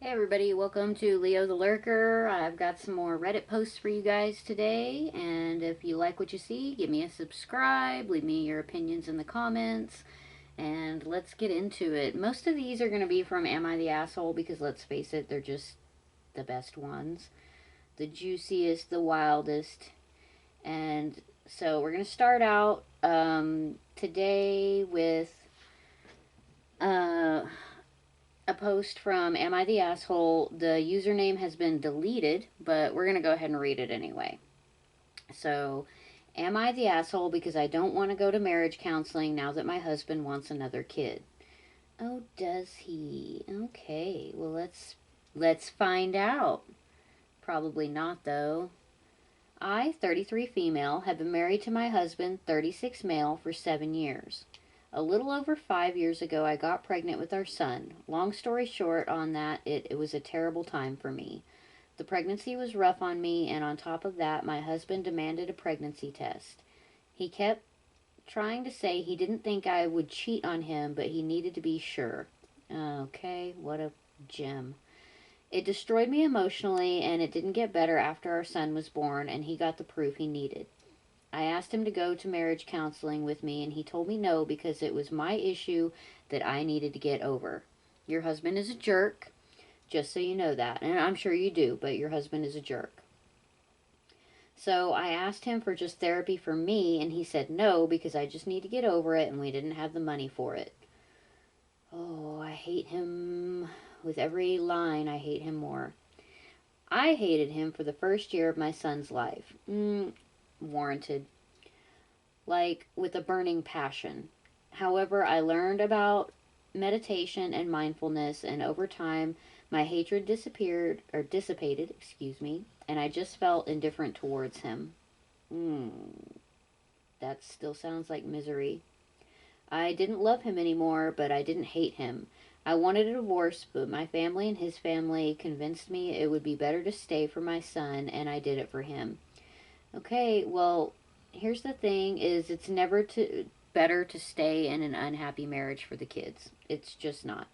Hey everybody, welcome to Leo the Lurker. I've got some more Reddit posts for you guys today, and if you like what you see, give me a subscribe, leave me your opinions in the comments, and let's get into it. Most of these are going to be from Am I the Asshole, because let's face it, they're just the best ones. The juiciest, the wildest, and so we're going to start out today with uh, a post from Am I the Asshole? The username has been deleted, but we're going to go ahead and read it anyway. So, am I the asshole because I don't want to go to marriage counseling now that my husband wants another kid? Oh, does he? Okay, well let's find out. Probably not though. I, 33 female, have been married to my husband, 36 male, for 7 years. A little over 5 years ago, I got pregnant with our son. Long story short on that, it was a terrible time for me. The pregnancy was rough on me, and on top of that, my husband demanded a pregnancy test. He kept trying to say he didn't think I would cheat on him, but he needed to be sure. Okay, what a gem. It destroyed me emotionally, and it didn't get better after our son was born and he got the proof he needed. I asked him to go to marriage counseling with me, and he told me no because it was my issue that I needed to get over. Your husband is a jerk, just so you know that. And I'm sure you do, but your husband is a jerk. So I asked him for just therapy for me, and he said no because I just need to get over it and we didn't have the money for it. Oh, I hate him. With every line, I hate him more. I hated him for the first year of my son's life. Warranted. Like with a burning passion. However, I learned about meditation and mindfulness, and over time, my hatred dissipated, and I just felt indifferent towards him. That still sounds like misery. I didn't love him anymore, but I didn't hate him. I wanted a divorce, but my family and his family convinced me it would be better to stay for my son, and I did it for him. Okay, well, here's the thing is it's never better to stay in an unhappy marriage for the kids. It's just not.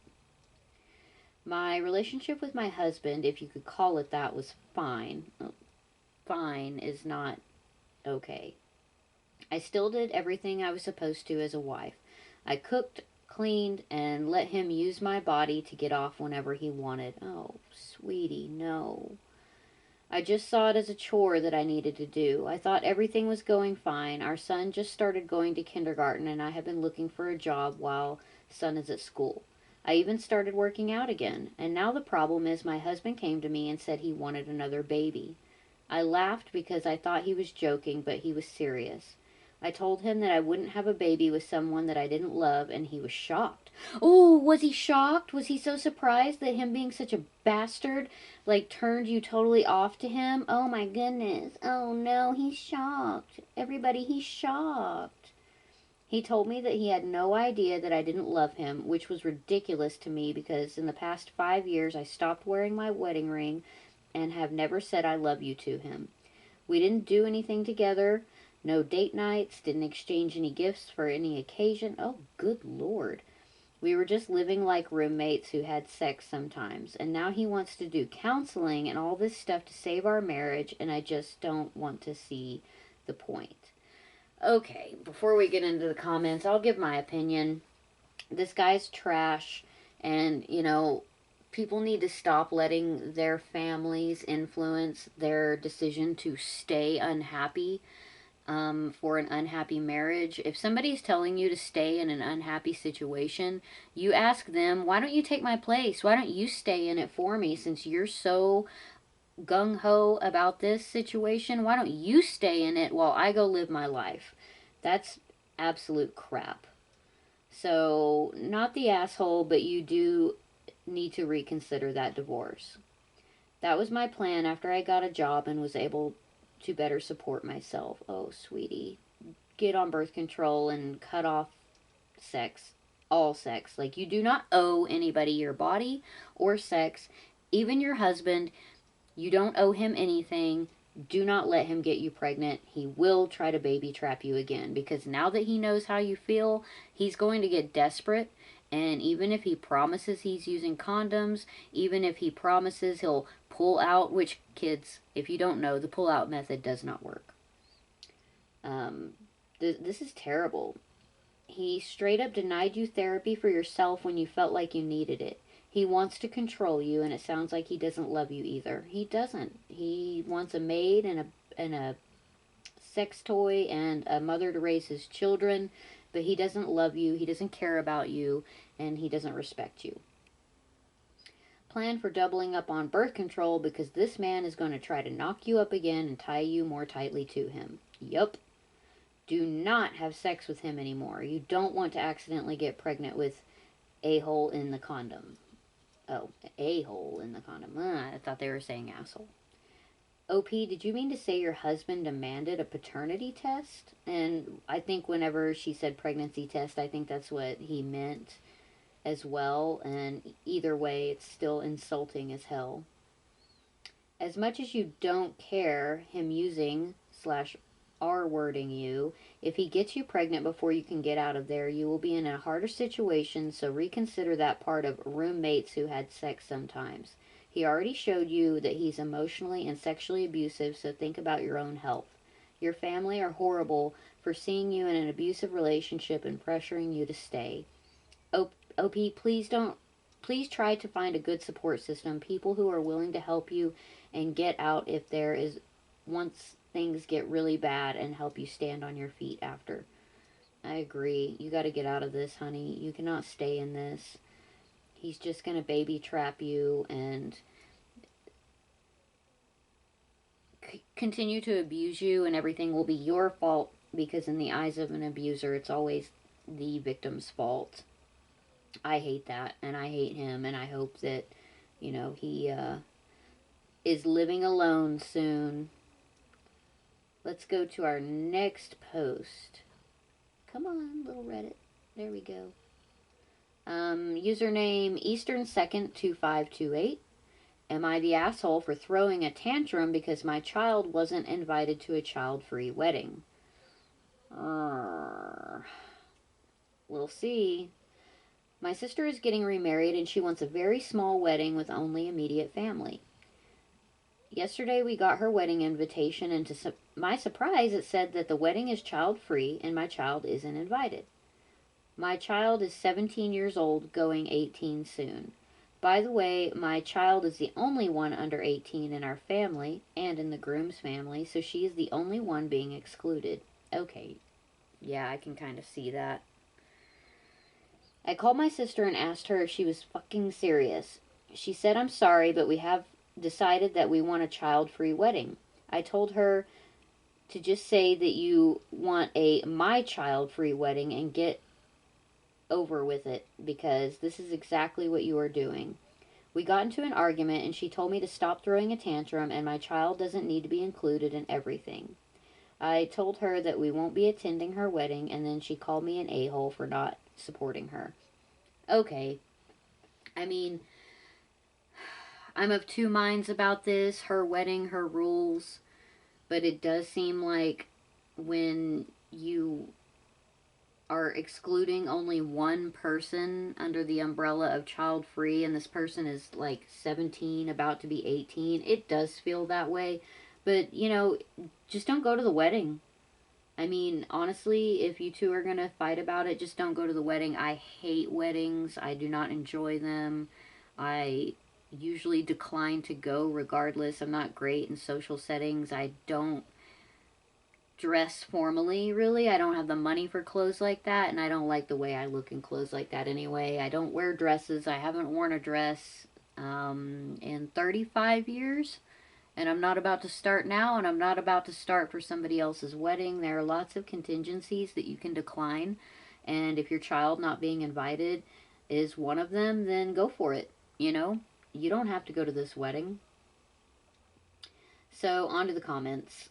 My relationship with my husband, if you could call it that, was fine. Fine is not okay. I still did everything I was supposed to as a wife. I cooked, cleaned, and let him use my body to get off whenever he wanted. Oh, sweetie, no. I just saw it as a chore that I needed to do. I thought everything was going fine. Our son just started going to kindergarten, and I have been looking for a job while son is at school. I even started working out again, and now the problem is my husband came to me and said he wanted another baby. I laughed because I thought he was joking, but he was serious. I told him that I wouldn't have a baby with someone that I didn't love, and he was shocked. Oh, was he shocked? Was he so surprised that him being such a bastard, like, turned you totally off to him? Oh my goodness. Oh no, he's shocked. Everybody, he's shocked. He told me that he had no idea that I didn't love him, which was ridiculous to me because in the past 5 years I stopped wearing my wedding ring and have never said I love you to him. We didn't do anything together. No date nights, didn't exchange any gifts for any occasion. Oh, good Lord. We were just living like roommates who had sex sometimes. And now he wants to do counseling and all this stuff to save our marriage, and I just don't want to see the point. Okay, before we get into the comments, I'll give my opinion. This guy's trash, and, people need to stop letting their families influence their decision to stay unhappy for an unhappy marriage. If somebody's telling you to stay in an unhappy situation, you ask them, why don't you take my place? Why don't you stay in it for me since you're so gung-ho about this situation? Why don't you stay in it while I go live my life? That's absolute crap. So, not the asshole, but you do need to reconsider that divorce. That was my plan after I got a job and was able to better support myself. Oh, sweetie. Get on birth control and cut off sex. All sex. Like, you do not owe anybody your body or sex. Even your husband, you don't owe him anything. Do not let him get you pregnant. He will try to baby trap you again because now that he knows how you feel, he's going to get desperate And even if he promises he's using condoms, even if he promises he'll pull out, which kids, if you don't know, the pull out method does not work. Um, this is terrible. He straight up denied you therapy for yourself when you felt like you needed it. He wants to control you, and it sounds like he doesn't love you either. He doesn't. He wants a maid and a sex toy and a mother to raise his children, but he doesn't love you, he doesn't care about you, and he doesn't respect you. Plan for doubling up on birth control because this man is going to try to knock you up again and tie you more tightly to him. Yup. Do not have sex with him anymore. You don't want to accidentally get pregnant with a hole in the condom. Oh, a hole in the condom. I thought they were saying asshole. OP, did you mean to say your husband demanded a paternity test? And I think whenever she said pregnancy test, I think that's what he meant as well. And either way, it's still insulting as hell. As much as you don't care him using slash R-wording you, if he gets you pregnant before you can get out of there, you will be in a harder situation, so reconsider that part of roommates who had sex sometimes. He already showed you that he's emotionally and sexually abusive, so think about your own health. Your family are horrible for seeing you in an abusive relationship and pressuring you to stay. OP, please try to find a good support system, people who are willing to help you and get out if there is once things get really bad and help you stand on your feet after. I agree. You got to get out of this, honey. You cannot stay in this. He's just going to baby trap you and continue to abuse you, and everything will be your fault because, in the eyes of an abuser, it's always the victim's fault. I hate that, and I hate him, and I hope that, he is living alone soon. Let's go to our next post. Come on, little Reddit. There we go. Username Eastern2nd2528. Am I the asshole for throwing a tantrum because my child wasn't invited to a child-free wedding? We'll see. My sister is getting remarried and she wants a very small wedding with only immediate family. Yesterday we got her wedding invitation, and to my surprise it said that the wedding is child-free and my child isn't invited. My child is 17 years old, going 18 soon. By the way, my child is the only one under 18 in our family and in the groom's family, so she is the only one being excluded. Okay, yeah, I can kind of see that. I called my sister and asked her if she was fucking serious. She said, I'm sorry, but we have decided that we want a child-free wedding. I told her to just say that you want a my child-free wedding and get over with it, because this is exactly what you are doing. We got into an argument and she told me to stop throwing a tantrum and my child doesn't need to be included in everything. I told her that we won't be attending her wedding, and then she called me an a-hole for not supporting her. Okay. I mean, I'm of two minds about this. Her wedding, her rules. But it does seem like when you are excluding only one person under the umbrella of child free, and this person is like 17, about to be 18, it does feel that way. But, just don't go to the wedding. I mean, honestly, if you two are going to fight about it, just don't go to the wedding. I hate weddings. I do not enjoy them. I usually decline to go regardless. I'm not great in social settings. I don't dress formally, really. I don't have the money for clothes like that, and I don't like the way I look in clothes like that anyway. I don't wear dresses. I haven't worn a dress in 35 years, and I'm not about to start now, and I'm not about to start for somebody else's wedding. There are lots of contingencies that you can decline, and if your child not being invited is one of them, then go for it, You don't have to go to this wedding. So, on to the comments.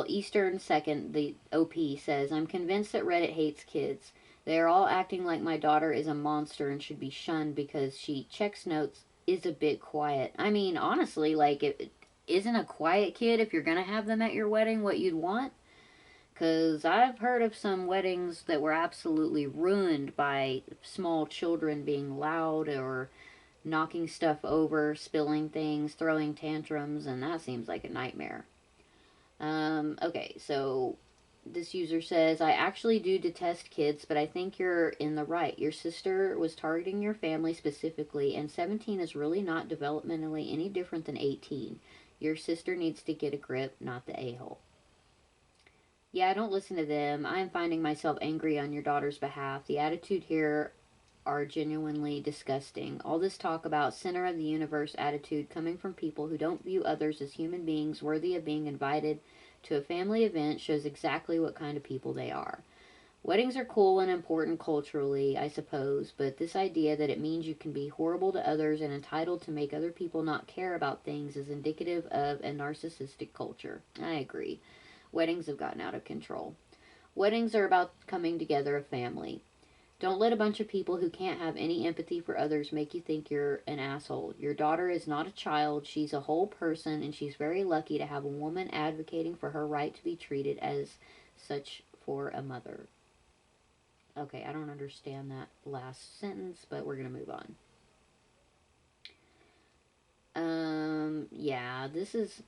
Eastern 2nd, the OP says, I'm convinced that Reddit hates kids. They are all acting like my daughter is a monster and should be shunned because she checks notes, is a bit quiet. I mean, honestly, like, it isn't a quiet kid if you're going to have them at your wedding what you'd want. Because I've heard of some weddings that were absolutely ruined by small children being loud or knocking stuff over, spilling things, throwing tantrums, and that seems like a nightmare. Okay, so this user says, I actually do detest kids, but I think you're in the right. Your sister was targeting your family specifically, and 17 is really not developmentally any different than 18. Your sister needs to get a grip, not the a hole. Yeah, don't listen to them. I am finding myself angry on your daughter's behalf. The attitude here are genuinely disgusting. All this talk about center of the universe attitude coming from people who don't view others as human beings worthy of being invited to a family event shows exactly what kind of people they are. Weddings are cool and important culturally, I suppose, but this idea that it means you can be horrible to others and entitled to make other people not care about things is indicative of a narcissistic culture. I agree. Weddings have gotten out of control. Weddings are about coming together a family. Don't let a bunch of people who can't have any empathy for others make you think you're an asshole. Your daughter is not a child, she's a whole person, and she's very lucky to have a woman advocating for her right to be treated as such for a mother. Okay, I don't understand that last sentence, but we're going to move on. Yeah, this is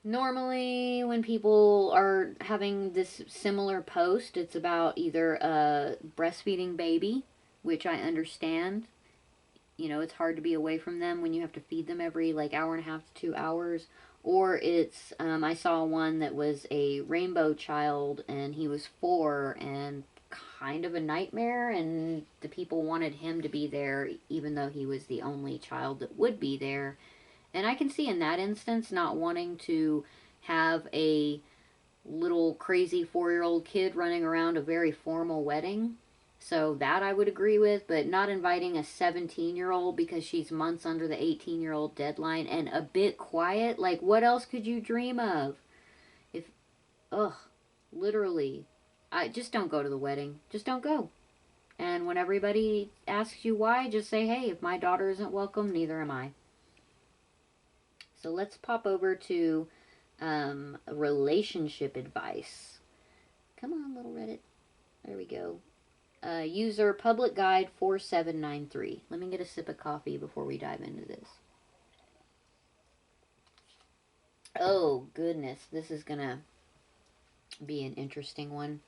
normally when people are having this similar post, it's about either a breastfeeding baby, which I understand. You know, it's hard to be away from them when you have to feed them every like hour and a half to 2 hours. Or it's, I saw one that was a rainbow child and he was 4 and kind of a nightmare, and the people wanted him to be there even though he was the only child that would be there. And I can see in that instance not wanting to have a little crazy 4-year-old kid running around a very formal wedding. So that I would agree with, but not inviting a 17-year-old because she's months under the 18-year-old deadline and a bit quiet. Like, what else could you dream of? If, ugh, literally. I just don't go to the wedding. Just don't go. And when everybody asks you why, just say, hey, if my daughter isn't welcome, neither am I. So let's pop over to relationship advice. Come on, little Reddit. There we go. User Public Guide 4793. Let me get a sip of coffee before we dive into this. Oh, goodness. This is going to be an interesting one.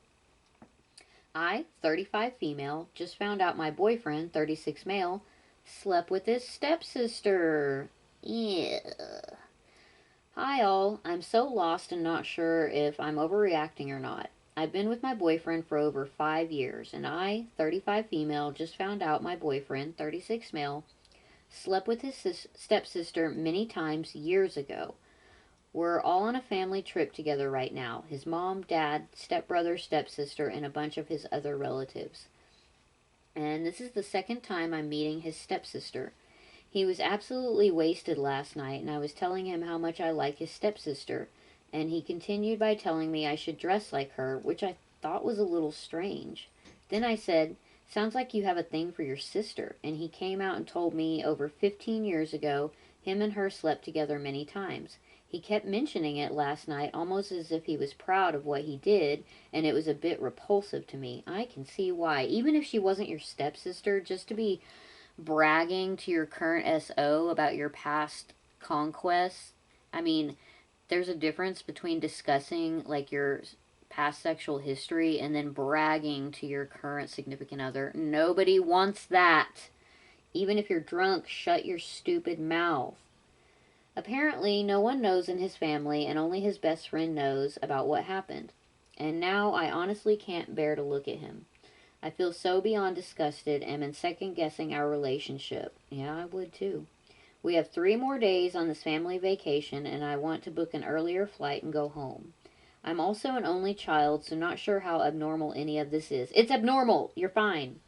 I, 35 female, just found out my boyfriend, 36 male, slept with his stepsister. Yeah. Hi all, I'm so lost and not sure if I'm overreacting or not. I've been with my boyfriend for over 5 years, and I, 35 female, just found out my boyfriend, 36 male, slept with his stepsister many times years ago. We're all on a family trip together right now. His mom, dad, stepbrother, stepsister, and a bunch of his other relatives. And this is the second time I'm meeting his stepsister. He was absolutely wasted last night, and I was telling him how much I like his stepsister, and he continued by telling me I should dress like her, which I thought was a little strange. Then I said, sounds like you have a thing for your sister, and he came out and told me over 15 years ago him and her slept together many times. He kept mentioning it last night, almost as if he was proud of what he did, and it was a bit repulsive to me. I can see why. Even if she wasn't your stepsister, just to be bragging to your current SO about your past conquests. I mean, there's a difference between discussing like your past sexual history and then bragging to your current significant other. Nobody wants that. Even if you're drunk, shut your stupid mouth. Apparently, no one knows in his family, and only his best friend knows about what happened. And now I honestly can't bear to look at him. I feel so beyond disgusted and am second guessing our relationship. Yeah, I would too. We have 3 more days on this family vacation, and I want to book an earlier flight and go home. I'm also an only child, so not sure how abnormal any of this is. It's abnormal! You're fine.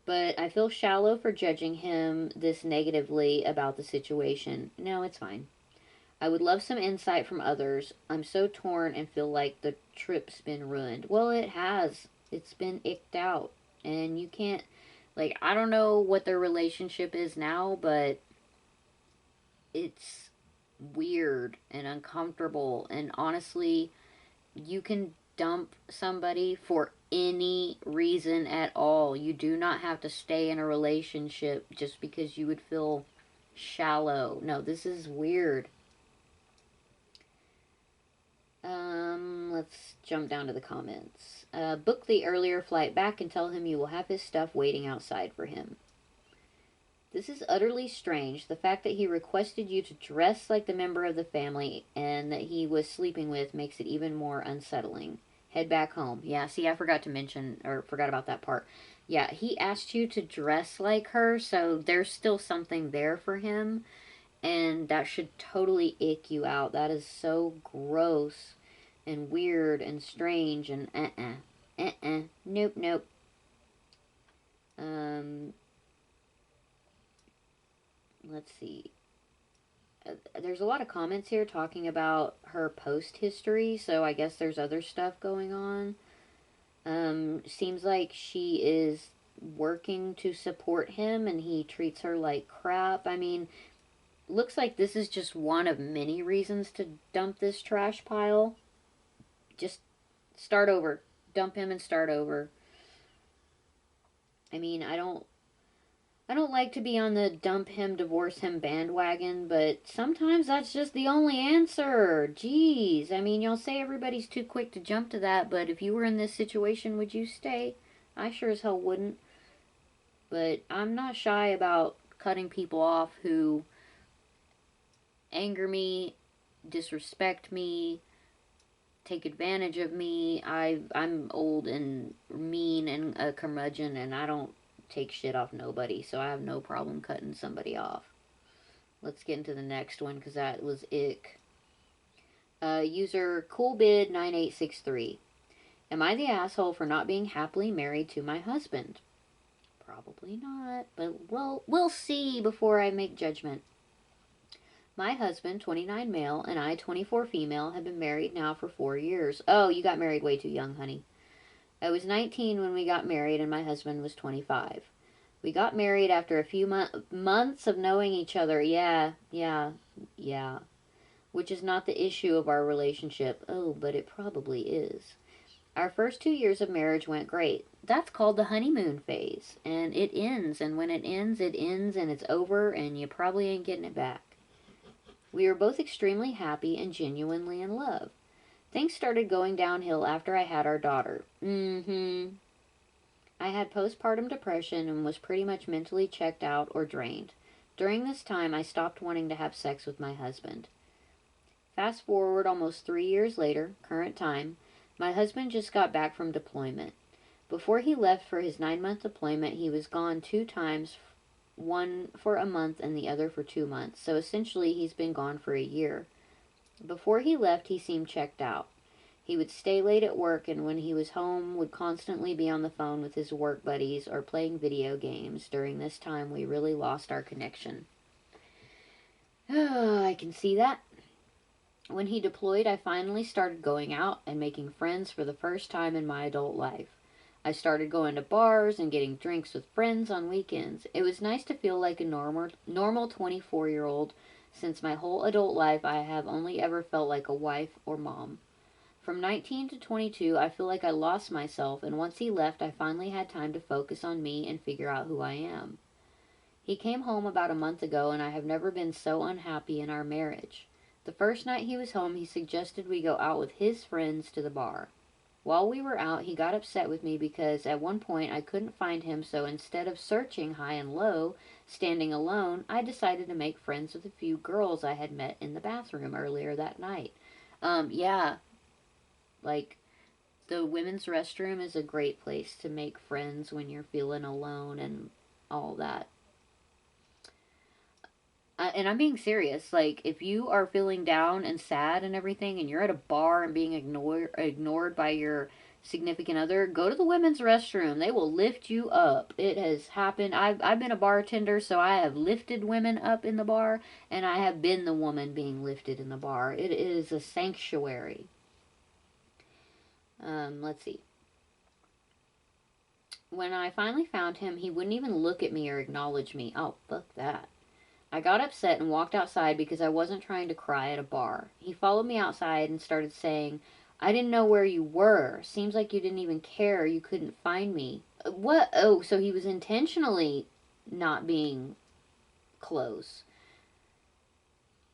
But I feel shallow for judging him this negatively about the situation. No, it's fine. I would love some insight from others. I'm so torn and feel like the trip's been ruined. Well, it has. It's been icked out. And you can't, like, I don't know what their relationship is now, but it's weird and uncomfortable. And honestly, You can dump somebody for any reason at all. You do not have to stay in a relationship just because you would feel shallow. No, this is weird. Let's jump down to the comments. Book the earlier flight back and tell him you will have his stuff waiting outside for him. This is utterly strange. The fact that he requested you to dress like the member of the family and that he was sleeping with makes it even more unsettling. Head back home. Yeah, see, I forgot to mention, or forgot about that part. Yeah, he asked you to dress like her, so there's still something there for him, and that should totally ick you out. That is so gross and weird and strange and nope, nope. Um, let's see. There's a lot of comments here talking about her post history, so I guess there's other stuff going on. Seems like she is working to support him and he treats her like crap. I mean, looks like this is just one of many reasons to dump this trash pile. Just start over. Dump him and start over. I mean, I don't like to be on the dump him, divorce him bandwagon, but sometimes that's just the only answer. Jeez. I mean, y'all say everybody's too quick to jump to that, but if you were in this situation, would you stay? I sure as hell wouldn't. But I'm not shy about cutting people off who anger me, disrespect me, take advantage of me. I'm old and mean and a curmudgeon, and I don't take shit off nobody, so I have no problem cutting somebody off. Let's get into the next one because that was ick. User coolbid9863. Am I the asshole for not being happily married to my husband? Probably not, but we'll see before I make judgment. My husband, 29 male, and I, 24 female, have been married now for 4 years. Oh, you got married way too young, honey. I was 19 when we got married, and my husband was 25. We got married after a few months of knowing each other. Yeah. Which is not the issue of our relationship. Oh, but it probably is. Our first 2 years of marriage went great. That's called the honeymoon phase. And it ends. And when it ends, and it's over, and you probably ain't getting it back. We were both extremely happy and genuinely in love. Things started going downhill after I had our daughter. I had postpartum depression and was pretty much mentally checked out or drained. During this time, I stopped wanting to have sex with my husband. Fast forward almost 3 years later, current time, my husband just got back from deployment. Before he left for his 9-month deployment, he was gone 2 times, one for a month and the other for 2 months. So essentially, he's been gone for a year. Before he left, he seemed checked out. He would stay late at work, and when he was home, would constantly be on the phone with his work buddies or playing video games. During this time, we really lost our connection. Oh, I can see that. When he deployed, I finally started going out and making friends for the first time in my adult life. I started going to bars and getting drinks with friends on weekends. It was nice to feel like a normal 24-year-old. Since my whole adult life, I have only ever felt like a wife or mom. From 19 to 22, I feel like I lost myself, and once he left, I finally had time to focus on me and figure out who I am. He came home about a month ago, and I have never been so unhappy in our marriage. The first night he was home, he suggested we go out with his friends to the bar. While we were out, he got upset with me because at one point I couldn't find him, so instead of searching high and low, standing alone, I decided to make friends with a few girls I had met in the bathroom earlier that night. Yeah, like, the women's restroom is a great place to make friends when you're feeling alone and all that. And I'm being serious. Like, if you are feeling down and sad and everything, and you're at a bar and being ignored by your significant other, go to the women's restroom. They will lift you up. It has happened. I've been a bartender, so I have lifted women up in the bar, and I have been the woman being lifted in the bar. It is a sanctuary. Let's see. When I finally found him, he wouldn't even look at me or acknowledge me. Oh, fuck that. I got upset and walked outside because I wasn't trying to cry at a bar. He followed me outside and started saying, I didn't know where you were. Seems like you didn't even care. You couldn't find me. What? Oh, so he was intentionally not being close.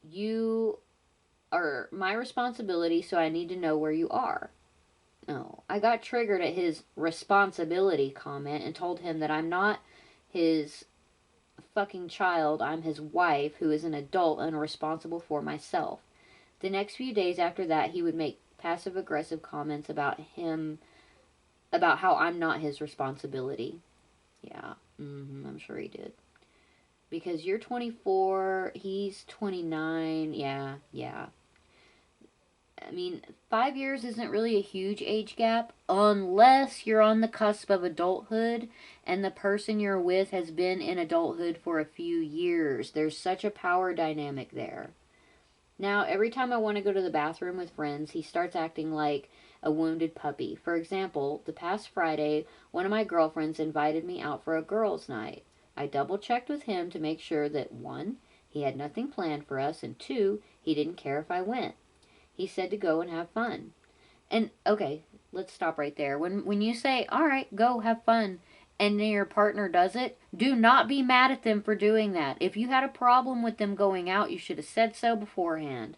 You are my responsibility, so I need to know where you are. Oh, I got triggered at his responsibility comment and told him that I'm not his fucking child. I'm his wife, who is an adult and responsible for myself. The next few days after that, he would make passive aggressive comments about how I'm not his responsibility. Yeah, I'm sure he did. Because you're 24, he's 29. Yeah, yeah. I mean, 5 years isn't really a huge age gap unless you're on the cusp of adulthood and the person you're with has been in adulthood for a few years. There's such a power dynamic there. Now, every time I want to go to the bathroom with friends, he starts acting like a wounded puppy. For example, the past Friday, one of my girlfriends invited me out for a girls' night. I double checked with him to make sure that one, he had nothing planned for us, and two, he didn't care if I went. He said to go and have fun. And okay, let's stop right there. When you say, "All right, go have fun," and then your partner does it, do not be mad at them for doing that. If you had a problem with them going out, you should have said so beforehand.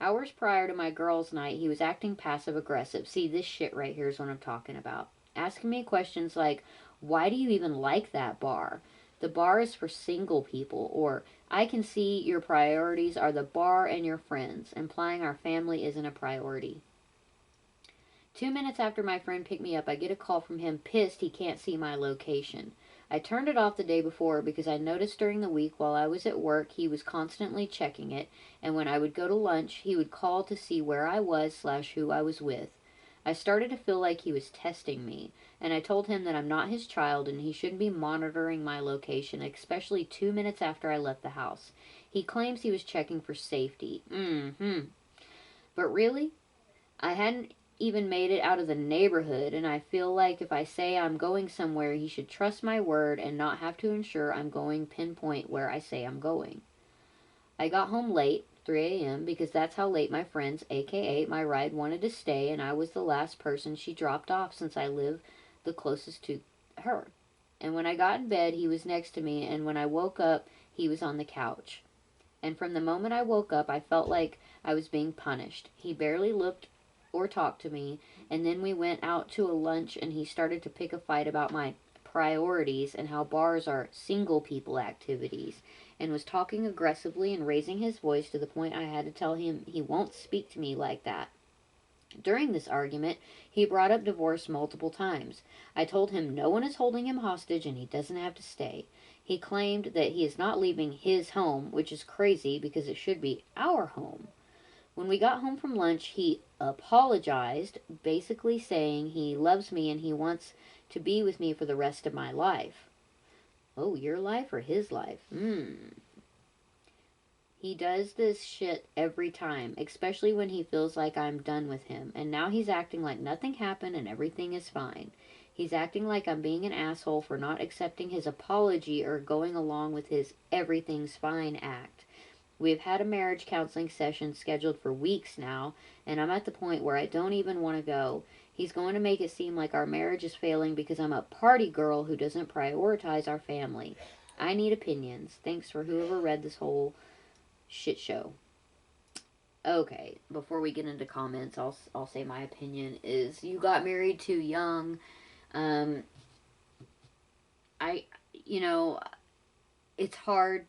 Hours prior to my girls' night, he was acting passive aggressive. See, this shit right here is what I'm talking about. Asking me questions like, "Why do you even like that bar? The bar is for single people," or "I can see your priorities are the bar and your friends," implying our family isn't a priority. 2 minutes after my friend picked me up, I get a call from him pissed he can't see my location. I turned it off the day before because I noticed during the week while I was at work he was constantly checking it, and when I would go to lunch, he would call to see where I was / who I was with. I started to feel like he was testing me, and I told him that I'm not his child and he shouldn't be monitoring my location, especially 2 minutes after I left the house. He claims he was checking for safety. But really, I hadn't even made it out of the neighborhood, and I feel like if I say I'm going somewhere, he should trust my word and not have to ensure I'm going pinpoint where I say I'm going. I got home late, 3 a.m., because that's how late my friends, aka my ride, wanted to stay, and I was the last person she dropped off since I live the closest to her. And when I got in bed, he was next to me, and when I woke up, he was on the couch. And from the moment I woke up, I felt like I was being punished. He barely looked or talked to me, and then we went out to a lunch and he started to pick a fight about my priorities and how bars are single people activities, and was talking aggressively and raising his voice to the point I had to tell him he won't speak to me like that. During this argument, he brought up divorce multiple times. I told him no one is holding him hostage and he doesn't have to stay. He claimed that he is not leaving his home, which is crazy because it should be our home. When we got home from lunch, he apologized, basically saying he loves me and he wants to be with me for the rest of my life. Oh, your life or his life? He does this shit every time, especially when he feels like I'm done with him. And now he's acting like nothing happened and everything is fine. He's acting like I'm being an asshole for not accepting his apology or going along with his everything's fine act. We've had a marriage counseling session scheduled for weeks now, and I'm at the point where I don't even want to go. He's going to make it seem like our marriage is failing because I'm a party girl who doesn't prioritize our family. I need opinions. Thanks for whoever read this whole shit show. Okay, before we get into comments, I'll say my opinion is you got married too young. Um, I you know it's hard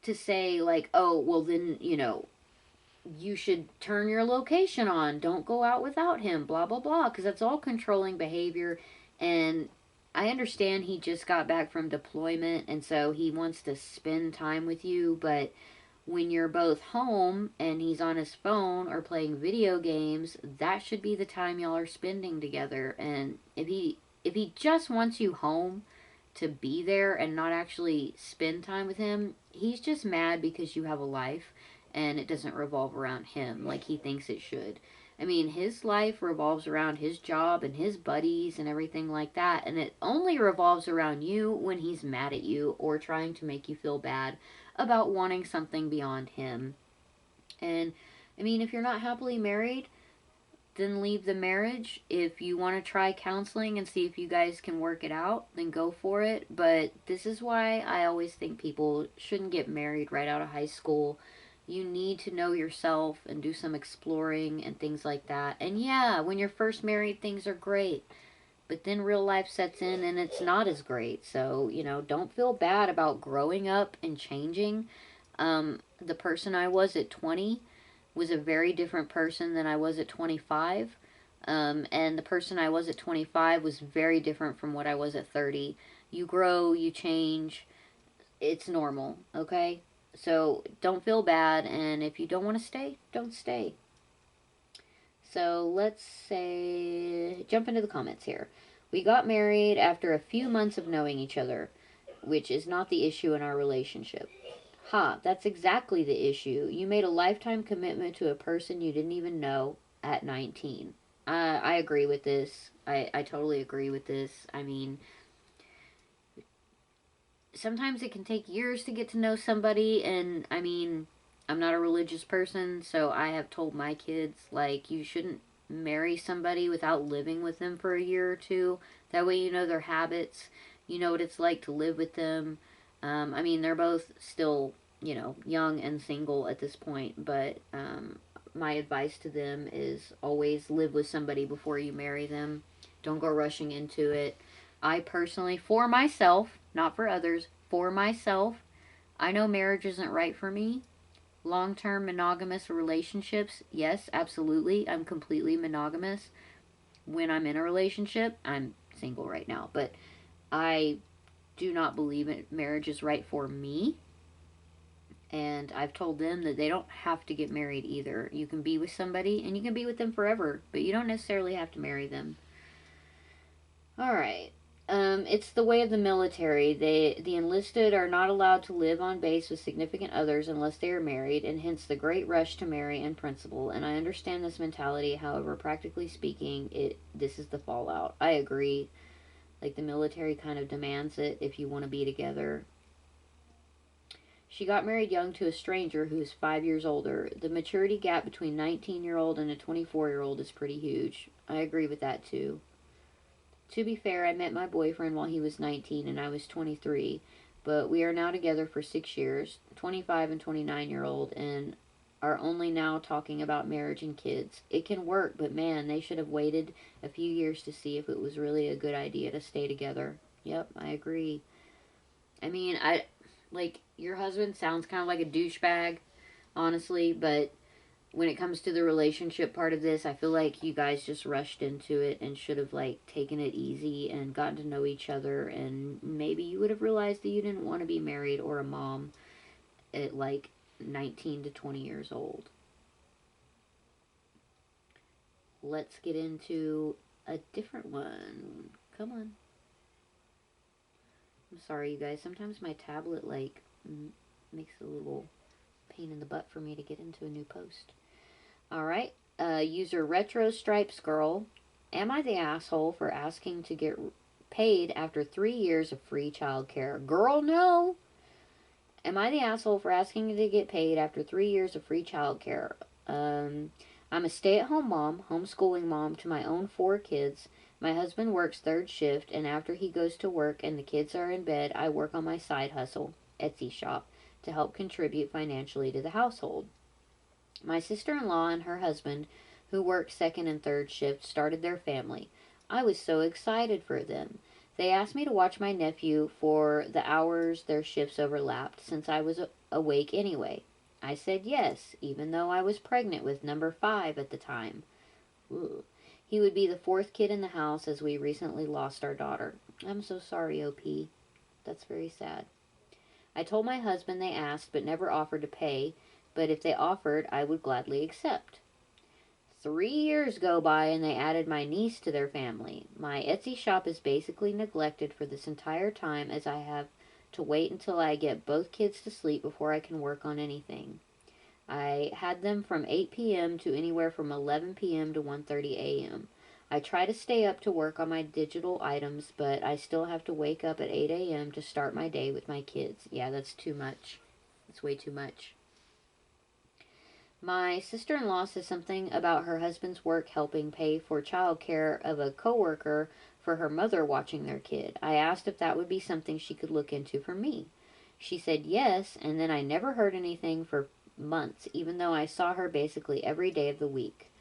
to say like, oh well then you should turn your location on. Don't go out without him. Blah blah blah. Because that's all controlling behavior, and I understand he just got back from deployment, and so he wants to spend time with you, but when you're both home and he's on his phone or playing video games, that should be the time y'all are spending together. And if he just wants you home to be there and not actually spend time with him, he's just mad because you have a life and it doesn't revolve around him like he thinks it should. I mean, his life revolves around his job and his buddies and everything like that, and it only revolves around you when he's mad at you or trying to make you feel bad about wanting something beyond him. And I mean, if you're not happily married, then leave the marriage. If you want to try counseling and see if you guys can work it out, then go for it. But this is why I always think people shouldn't get married right out of high school. You need to know yourself and do some exploring and things like that. And yeah, when you're first married, things are great. But then real life sets in and it's not as great. So, don't feel bad about growing up and changing. The person I was at 20 was a very different person than I was at 25. And the person I was at 25 was very different from what I was at 30. You grow, you change. It's normal, okay? So don't feel bad. And if you don't want to stay, don't stay. So let's say, jump into the comments here. We got married after a few months of knowing each other, which is not the issue in our relationship. Ha, that's exactly the issue. You made a lifetime commitment to a person you didn't even know at 19. I agree with this. I totally agree with this. I mean, sometimes it can take years to get to know somebody, and I mean, I'm not a religious person, so I have told my kids, like, you shouldn't marry somebody without living with them for a year or two. That way you know their habits, you know what it's like to live with them. I mean, they're both still, young and single at this point, but my advice to them is always live with somebody before you marry them. Don't go rushing into it. I personally, for myself, not for others, for myself, I know marriage isn't right for me. Long term monogamous relationships, yes, absolutely. I'm completely monogamous. When I'm in a relationship, I'm single right now, but I do not believe marriage is right for me. And I've told them that they don't have to get married either. You can be with somebody and you can be with them forever, but you don't necessarily have to marry them. All right. It's the way of the military. The enlisted are not allowed to live on base with significant others unless they are married, and hence the great rush to marry in principle. And I understand this mentality. However, practically speaking, this is the fallout. I agree. Like, the military kind of demands it if you want to be together. She got married young to a stranger who is 5 years older. The maturity gap between 19-year-old and a 24-year-old is pretty huge. I agree with that too. To be fair, I met my boyfriend while he was 19 and I was 23, but we are now together for 6 years, 25 and 29-year-old, and are only now talking about marriage and kids. It can work, but man, they should have waited a few years to see if it was really a good idea to stay together. Yep, I agree. I mean, like, your husband sounds kind of like a douchebag, honestly, but when it comes to the relationship part of this, I feel like you guys just rushed into it and should have, like, taken it easy and gotten to know each other, and maybe you would have realized that you didn't want to be married or a mom at, like, 19 to 20 years old. Let's get into a different one. Come on. I'm sorry, you guys. Sometimes my tablet, like, makes a little pain in the butt for me to get into a new post. Alright, user Retro Stripes Girl. Am I the asshole for asking to get paid after 3 years of free childcare? Girl, no! Am I the asshole for asking to get paid after 3 years of free childcare? I'm a stay-at-home mom, homeschooling mom to my own 4 kids. My husband works third shift, and after he goes to work and the kids are in bed, I work on my side hustle, Etsy shop, to help contribute financially to the household. My sister-in-law and her husband, who work second and third shift, started their family. I was so excited for them. They asked me to watch my nephew for the hours their shifts overlapped, since I was awake anyway. I said yes, even though I was pregnant with number 5 at the time. Ugh. He would be the 4th kid in the house, as we recently lost our daughter. I'm so sorry, OP. That's very sad. I told my husband they asked but never offered to pay, but if they offered, I would gladly accept. 3 years go by and they added my niece to their family. My Etsy shop is basically neglected for this entire time, as I have to wait until I get both kids to sleep before I can work on anything. I had them from 8 p.m. to anywhere from 11 p.m. to 1:30 a.m. I try to stay up to work on my digital items, but I still have to wake up at 8 a.m. to start my day with my kids. Yeah, that's too much. That's way too much. My sister-in-law says something about her husband's work helping pay for child care of a coworker for her mother watching their kid. I asked if that would be something she could look into for me. She said yes, and then I never heard anything for months, even though I saw her basically every day of the week.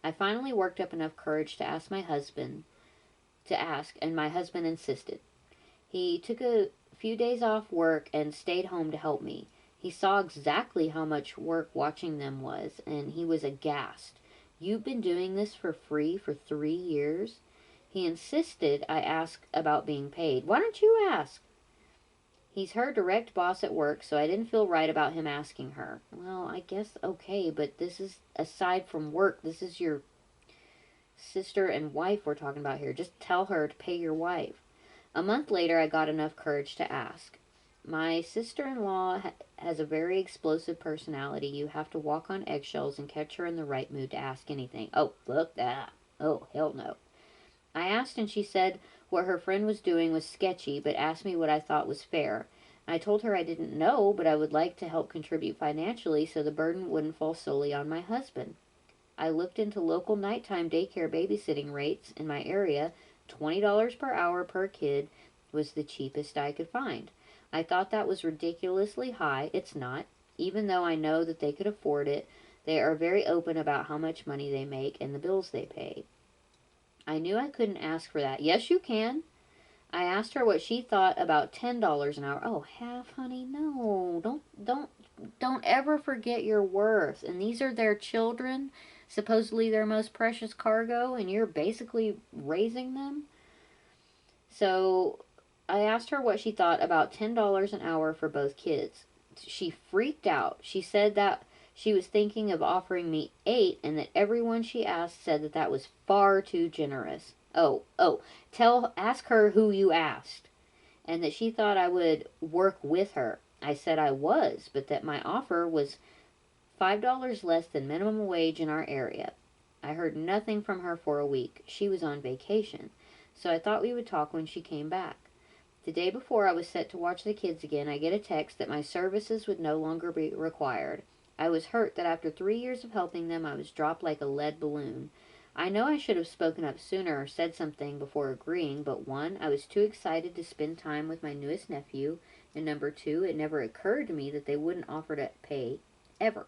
I finally worked up enough courage to ask, and my husband insisted. He took a few days off work and stayed home to help me. He saw exactly how much work watching them was, and he was aghast. You've been doing this for free for 3 years? He insisted I ask about being paid. Why don't you ask? He's her direct boss at work, so I didn't feel right about him asking her. Well, I guess okay, but this is aside from work. This is your sister and wife we're talking about here. Just tell her to pay your wife. A month later, I got enough courage to ask. My sister-in-law has a very explosive personality. You have to walk on eggshells and catch her in the right mood to ask anything. Oh, look that. Oh, hell no. I asked and she said what her friend was doing was sketchy, but asked me what I thought was fair. I told her I didn't know, but I would like to help contribute financially so the burden wouldn't fall solely on my husband. I looked into local nighttime daycare babysitting rates in my area. $20 per hour per kid was the cheapest I could find. I thought that was ridiculously high. It's not. Even though I know that they could afford it, they are very open about how much money they make and the bills they pay. I knew I couldn't ask for that. Yes, you can. I asked her what she thought about $10 an hour. Oh, half, honey. No. Don't ever forget your worth. And these are their children, supposedly their most precious cargo, and you're basically raising them. So I asked her what she thought about $10 an hour for both kids. She freaked out. She said that she was thinking of offering me 8 and that everyone she asked said that that was far too generous. Ask her who you asked. And that she thought I would work with her. I said I was, but that my offer was $5 less than minimum wage in our area. I heard nothing from her for a week. She was on vacation, so I thought we would talk when she came back. The day before I was set to watch the kids again, I get a text that my services would no longer be required. I was hurt that after 3 years of helping them, I was dropped like a lead balloon. I know I should have spoken up sooner or said something before agreeing, but 1, I was too excited to spend time with my newest nephew, and number 2, it never occurred to me that they wouldn't offer to pay, ever.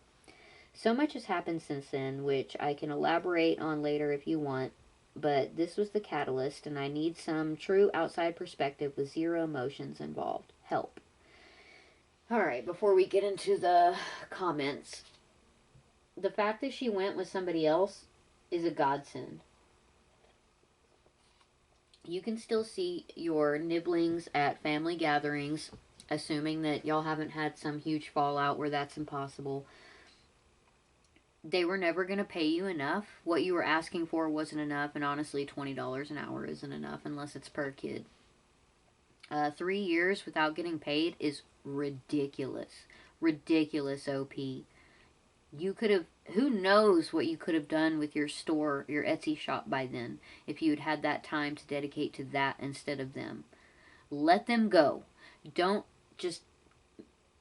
So much has happened since then, which I can elaborate on later if you want, but this was the catalyst, and I need some true outside perspective with zero emotions involved. Help. Alright, before we get into the comments, the fact that she went with somebody else is a godsend. You can still see your nibblings at family gatherings, assuming that y'all haven't had some huge fallout where that's impossible. They were never going to pay you enough. What you were asking for wasn't enough, and honestly, $20 an hour isn't enough unless it's per kid. 3 years without getting paid is ridiculous. Ridiculous, OP. You could have, who knows what you could have done with your store, your Etsy shop by then, if you had had that time to dedicate to that instead of them. Let them go. Don't just,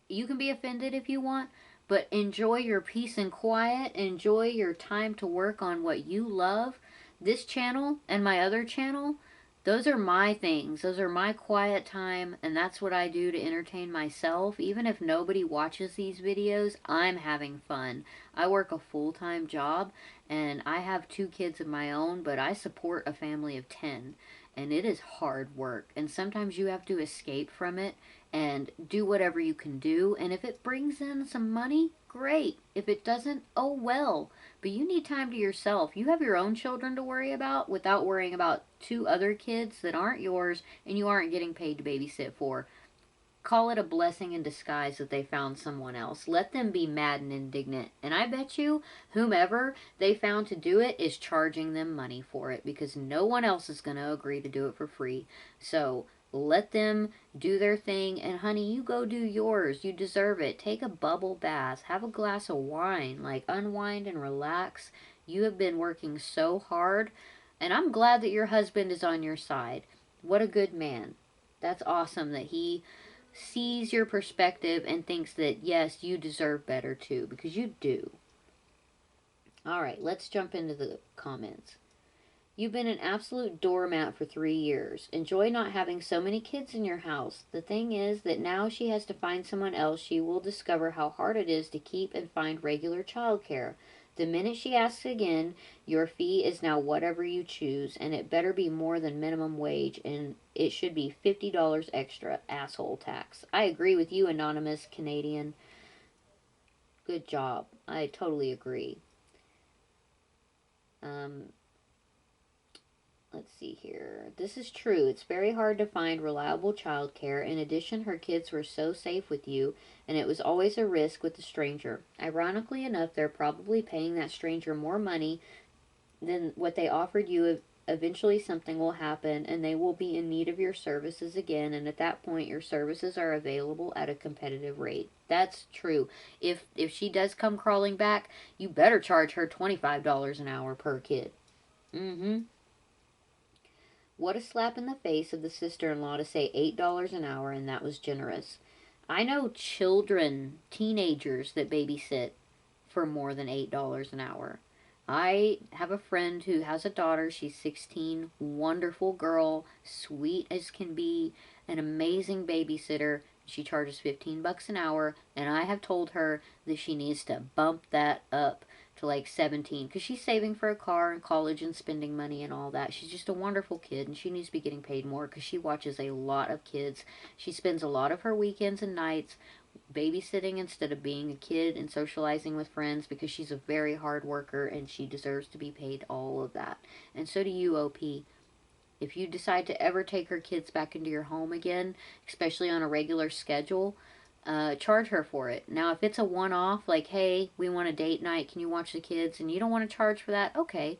you can be offended if you want, but enjoy your peace and quiet. Enjoy your time to work on what you love. This channel and my other channel, those are my things. Those are my quiet time, and that's what I do to entertain myself. Even if nobody watches these videos, I'm having fun. I work a full-time job, and I have 2 kids of my own, but I support a family of 10, and it is hard work. And sometimes you have to escape from it and do whatever you can do. And if it brings in some money, great. If it doesn't, oh well. But you need time to yourself. You have your own children to worry about without worrying about 2 other kids that aren't yours and you aren't getting paid to babysit for. Call it a blessing in disguise that they found someone else. Let them be mad and indignant. And I bet you whomever they found to do it is charging them money for it, because no one else is going to agree to do it for free. So let them do their thing, and honey, you go do yours. You deserve it. Take a bubble bath. Have a glass of wine. Like, unwind and relax. You have been working so hard, and I'm glad that your husband is on your side. What a good man. That's awesome that he sees your perspective and thinks that, yes, you deserve better too, because you do. All right, let's jump into the comments. You've been an absolute doormat for 3 years. Enjoy not having so many kids in your house. The thing is that now she has to find someone else, she will discover how hard it is to keep and find regular childcare. The minute she asks again, your fee is now whatever you choose, and it better be more than minimum wage, and it should be $50 extra, asshole tax. I agree with you, anonymous Canadian. Good job. I totally agree. Um, Let's see here. This is true. It's very hard to find reliable childcare. In addition, her kids were so safe with you, and it was always a risk with the stranger. Ironically enough, they're probably paying that stranger more money than what they offered you. Eventually, something will happen, and they will be in need of your services again, and at that point, your services are available at a competitive rate. That's true. If she does come crawling back, you better charge her $25 an hour per kid. Mm-hmm. What a slap in the face of the sister in law to say $8 an hour, and that was generous. I know children, teenagers, that babysit for more than $8 an hour. I have a friend who has a daughter. She's 16, wonderful girl, sweet as can be, an amazing babysitter. She charges 15 bucks an hour, and I have told her that she needs to bump that up to like 17 because she's saving for a car and college and spending money and all that. She's just a wonderful kid, and she needs to be getting paid more because she watches a lot of kids. She spends a lot of her weekends and nights babysitting instead of being a kid and socializing with friends because she's a very hard worker and she deserves to be paid all of that. And so do you, OP. If you decide to ever take her kids back into your home again, especially on a regular schedule, charge her for it. Now, if it's a one off, like, hey, we want a date night, can you watch the kids? And you don't want to charge for that, okay.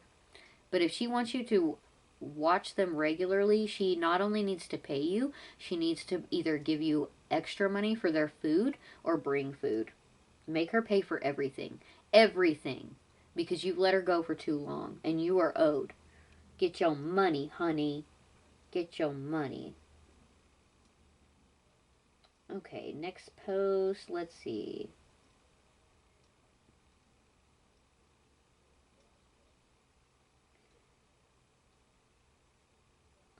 But if she wants you to watch them regularly, she not only needs to pay you, she needs to either give you extra money for their food or bring food. Make her pay for everything. Everything. Because you've let her go for too long and you are owed. Get your money, honey. Get your money. Okay, next post. Let's see.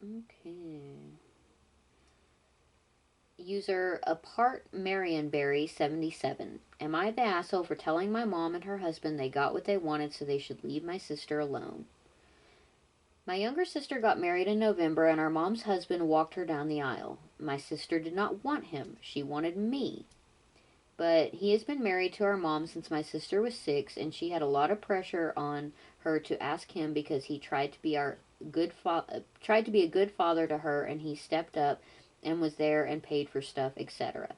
Okay. User apart Marionberry 77. Am I the asshole for telling my mom and her husband they got what they wanted so they should leave my sister alone? My younger sister got married in November and our mom's husband walked her down the aisle. My sister did not want him. She wanted me. But he has been married to our mom since my sister was 6, and she had a lot of pressure on her to ask him because he tried to be tried to be a good father to her, and he stepped up and was there and paid for stuff, etc.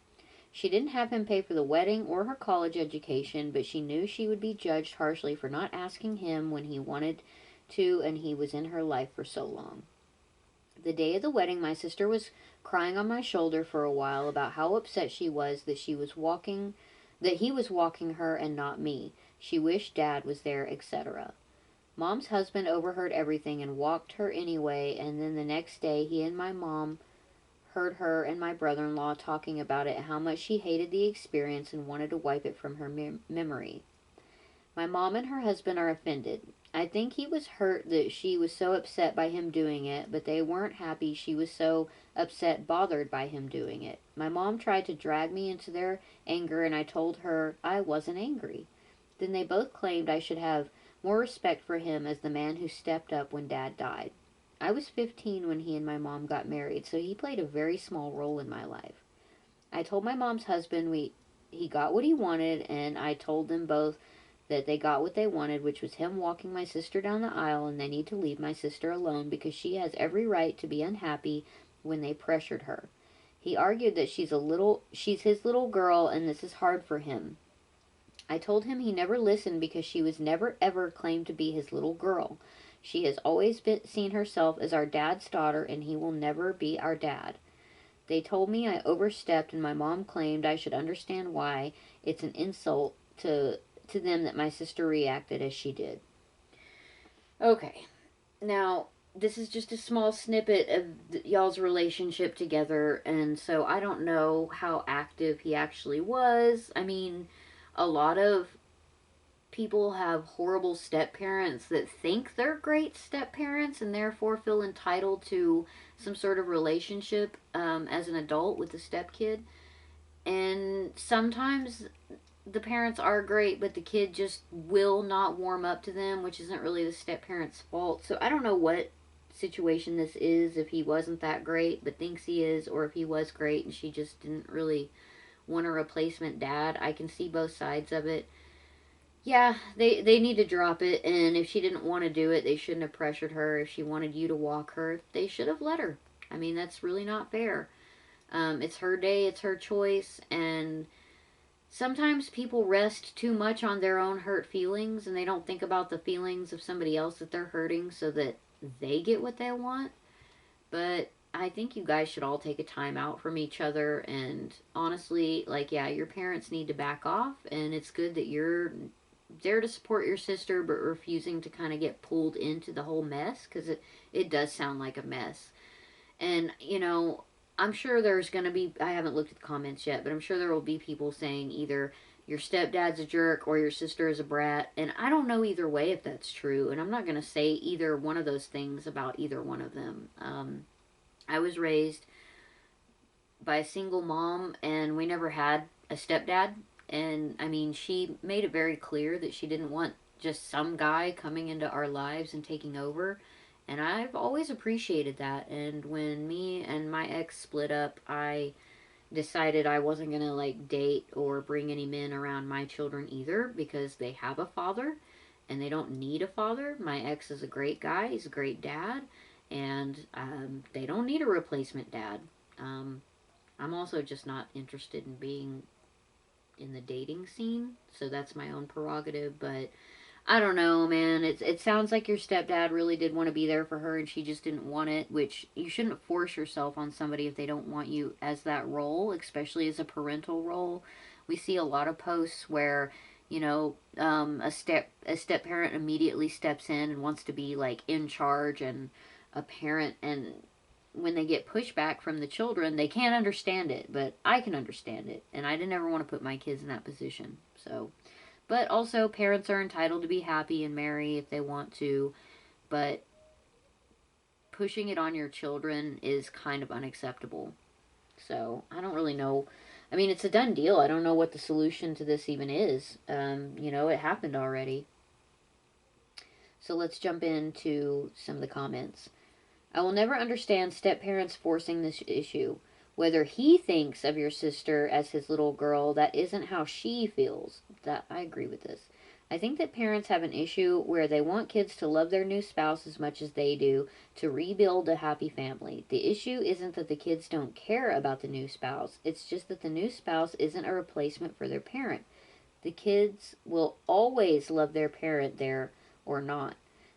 She didn't have him pay for the wedding or her college education, but she knew she would be judged harshly for not asking him when he wanted to, and he was in her life for so long. The day of the wedding, my sister was crying on my shoulder for a while about how upset she was that he was walking her and not me. She wished Dad was there, etc. Mom's husband overheard everything and walked her anyway, and then the next day he and my mom heard her and my brother-in-law talking about it, how much she hated the experience and wanted to wipe it from her memory. My mom and her husband are offended. I think he was hurt that she was so upset by him doing it, but they weren't happy she was so upset, bothered by him doing it. My mom tried to drag me into their anger, and I told her I wasn't angry. Then they both claimed I should have more respect for him as the man who stepped up when Dad died. I was 15 when he and my mom got married, so he played a very small role in my life. I told my mom's husband he got what he wanted, and I told them both that they got what they wanted, which was him walking my sister down the aisle, and they need to leave my sister alone because she has every right to be unhappy when they pressured her. He argued that she's his little girl and this is hard for him. I told him he never listened because she was never ever claimed to be his little girl. She has always seen herself as our dad's daughter, and he will never be our dad. They told me I overstepped, and my mom claimed I should understand why it's an insult to them that my sister reacted as she did. Okay, now this is just a small snippet of y'all's relationship together, and so I don't know how active he actually was. I mean, a lot of people have horrible step parents that think they're great step parents and therefore feel entitled to some sort of relationship as an adult with the step kid. And sometimes the parents are great, but the kid just will not warm up to them, which isn't really the step parent's fault. So I don't know what situation this is, if he wasn't that great but thinks he is, or if he was great and she just didn't really want a replacement dad. I can see both sides of it. Yeah, they need to drop it, and if she didn't want to do it, they shouldn't have pressured her. If she wanted you to walk her, they should have let her. I mean, that's really not fair. It's her day, it's her choice, and sometimes people rest too much on their own hurt feelings and they don't think about the feelings of somebody else that they're hurting so that they get what they want. But I think you guys should all take a time out from each other, and honestly, like, yeah, your parents need to back off, and it's good that you're there to support your sister but refusing to kind of get pulled into the whole mess, because it does sound like a mess. And, I'm sure there's going to be, I haven't looked at the comments yet, but I'm sure there will be people saying either your stepdad's a jerk or your sister is a brat. And I don't know either way if that's true. And I'm not going to say either one of those things about either one of them. I was raised by a single mom, and we never had a stepdad. And I mean, she made it very clear that she didn't want just some guy coming into our lives and taking over. And I've always appreciated that. And when me and my ex split up, I decided I wasn't going to like date or bring any men around my children either, because they have a father and they don't need a father. My ex is a great guy, he's a great dad, and they don't need a replacement dad. I'm also just not interested in being in the dating scene, so that's my own prerogative. But I don't know, man. It sounds like your stepdad really did want to be there for her and she just didn't want it, which you shouldn't force yourself on somebody if they don't want you as that role, especially as a parental role. We see a lot of posts where, a step parent immediately steps in and wants to be like in charge and a parent, and when they get pushback from the children, they can't understand it, but I can understand it, and I didn't ever want to put my kids in that position. So, but also, parents are entitled to be happy and marry if they want to, but pushing it on your children is kind of unacceptable. So, I don't really know. I mean, it's a done deal. I don't know what the solution to this even is. It happened already. So, let's jump into some of the comments. I will never understand step parents forcing this issue. Whether he thinks of your sister as his little girl, that isn't how she feels. That I agree with this. I think that parents have an issue where they want kids to love their new spouse as much as they do to rebuild a happy family. The issue isn't that the kids don't care about the new spouse. It's just that the new spouse isn't a replacement for their parent. The kids will always love their parent there or not.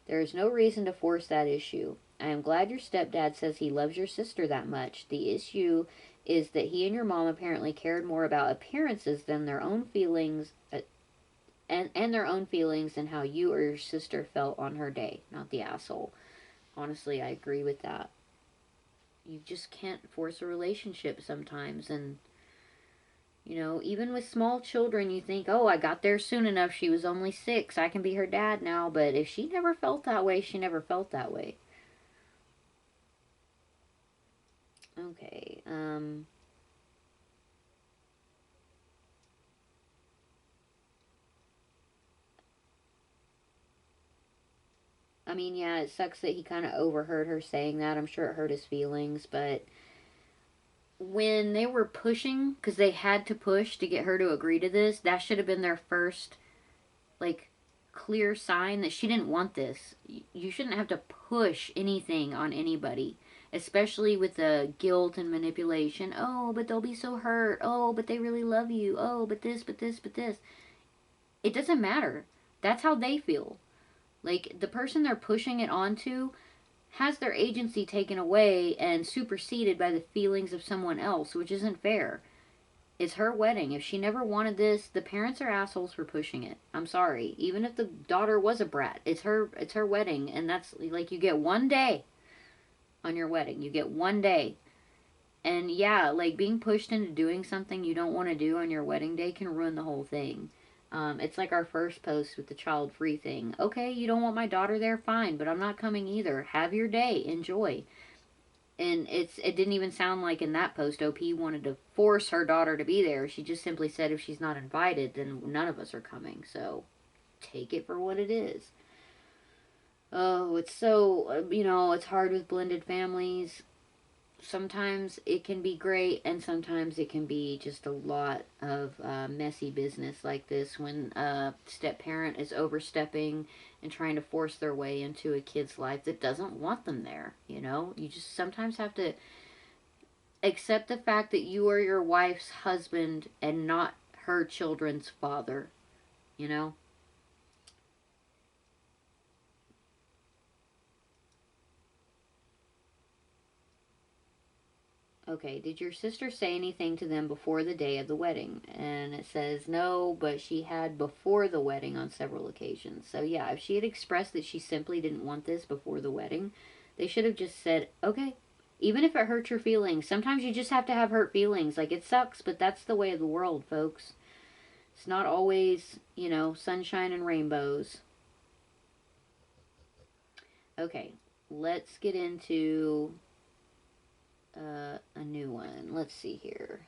There is no reason to force that issue. I am glad your stepdad says he loves your sister that much. The issue is that he and your mom apparently cared more about appearances than their own feelings, and their own feelings and how you or your sister felt on her day, not the asshole. Honestly, I agree with that. You just can't force a relationship sometimes, and even with small children, you think, oh, I got there soon enough. She was only 6. I can be her dad now. But if she never felt that way, she never felt that way. Okay. I mean, yeah, it sucks that he kind of overheard her saying that. I'm sure it hurt his feelings, but when they were pushing, because they had to push to get her to agree to this, that should have been their first, like, clear sign that she didn't want this. You shouldn't have to push anything on anybody, especially with the guilt and manipulation. Oh, but they'll be so hurt. Oh, but they really love you. Oh, but this, but this, but this. It doesn't matter. That's how they feel. Like, the person they're pushing it onto has their agency taken away and superseded by the feelings of someone else, which isn't fair. It's her wedding. If she never wanted this, the parents are assholes for pushing it. I'm sorry. Even if the daughter was a brat, it's her wedding, and that's like, you get one day on your wedding. You get one day. And yeah, like, being pushed into doing something you don't want to do on your wedding day can ruin the whole thing. It's like our first post with the child free thing. Okay, you don't want my daughter there, fine, but I'm not coming either. Have your day, enjoy. And it didn't even sound like in that post OP wanted to force her daughter to be there. She just simply said if she's not invited, then none of us are coming. So take it for what it is. Oh, it's so, it's hard with blended families. Sometimes it can be great, and sometimes it can be just a lot of messy business like this when a step parent is overstepping and trying to force their way into a kid's life that doesn't want them there. You just sometimes have to accept the fact that you are your wife's husband and not her children's father, you know? Okay, did your sister say anything to them before the day of the wedding? And it says no, but she had before the wedding on several occasions. So, yeah, if she had expressed that she simply didn't want this before the wedding, they should have just said, okay. Even if it hurts your feelings, sometimes you just have to have hurt feelings. Like, it sucks, but that's the way of the world, folks. It's not always, sunshine and rainbows. Okay, let's get into a new one. Let's see here.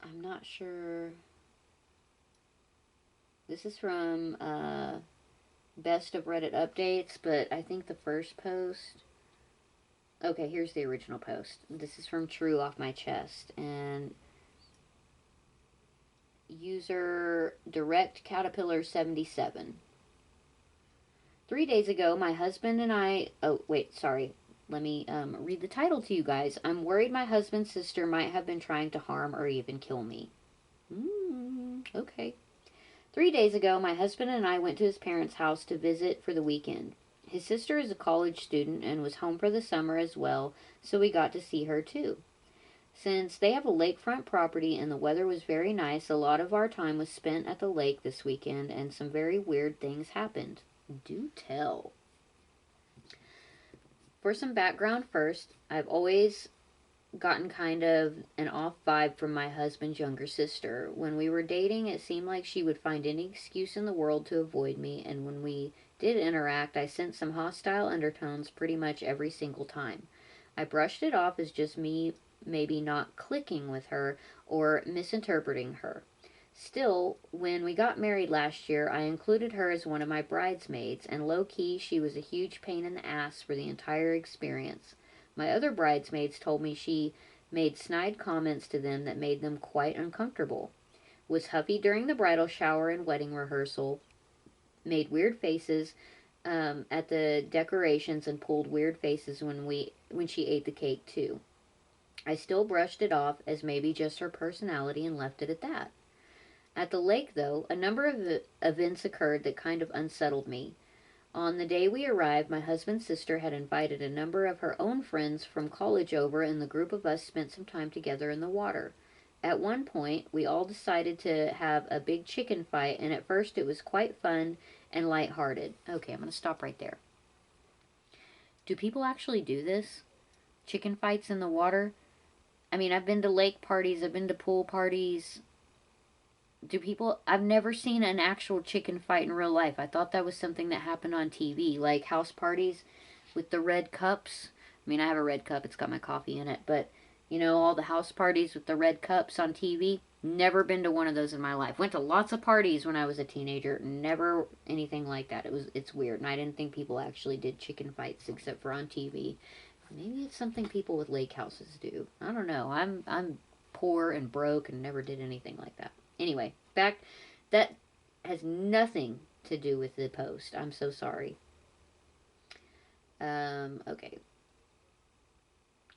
I'm not sure. This is from Best of Reddit Updates, but I think the first post. Okay, here's the original post. This is from True Off My Chest. And user Direct Caterpillar 77. 3 days ago, my husband and I. Oh, wait, sorry. Let me read the title to you guys. I'm worried my husband's sister might have been trying to harm or even kill me. Okay. 3 days ago, my husband and I went to his parents' house to visit for the weekend. His sister is a college student and was home for the summer as well, so we got to see her too. Since they have a lakefront property and the weather was very nice, a lot of our time was spent at the lake this weekend and some very weird things happened. Do tell. For some background first, I've always gotten kind of an off vibe from my husband's younger sister. When we were dating, it seemed like she would find any excuse in the world to avoid me, and when we did interact, I sensed some hostile undertones pretty much every single time. I brushed it off as just me maybe not clicking with her or misinterpreting her. Still, when we got married last year, I included her as one of my bridesmaids, and low key, she was a huge pain in the ass for the entire experience. My other bridesmaids told me she made snide comments to them that made them quite uncomfortable, was huffy during the bridal shower and wedding rehearsal, made weird faces at the decorations, and pulled weird faces when she ate the cake too. I still brushed it off as maybe just her personality and left it at that. At the lake, though, a number of events occurred that kind of unsettled me. On the day we arrived, my husband's sister had invited a number of her own friends from college over, and the group of us spent some time together in the water. At one point, we all decided to have a big chicken fight, and at first it was quite fun and lighthearted. Okay, I'm going to stop right there. Do people actually do this? Chicken fights in the water? I mean, I've been to lake parties, I've been to pool parties. Do people. I've never seen an actual chicken fight in real life. I thought that was something that happened on TV, like house parties with the red cups. I mean, I have a red cup, it's got my coffee in it, but all the house parties with the red cups on TV. Never been to one of those in my life. Went to lots of parties when I was a teenager. Never anything like that. It's weird, and I didn't think people actually did chicken fights except for on TV. Maybe it's something people with lake houses do. I don't know. I'm poor and broke and never did anything like that. Anyway, back. That has nothing to do with the post. I'm so sorry. Okay.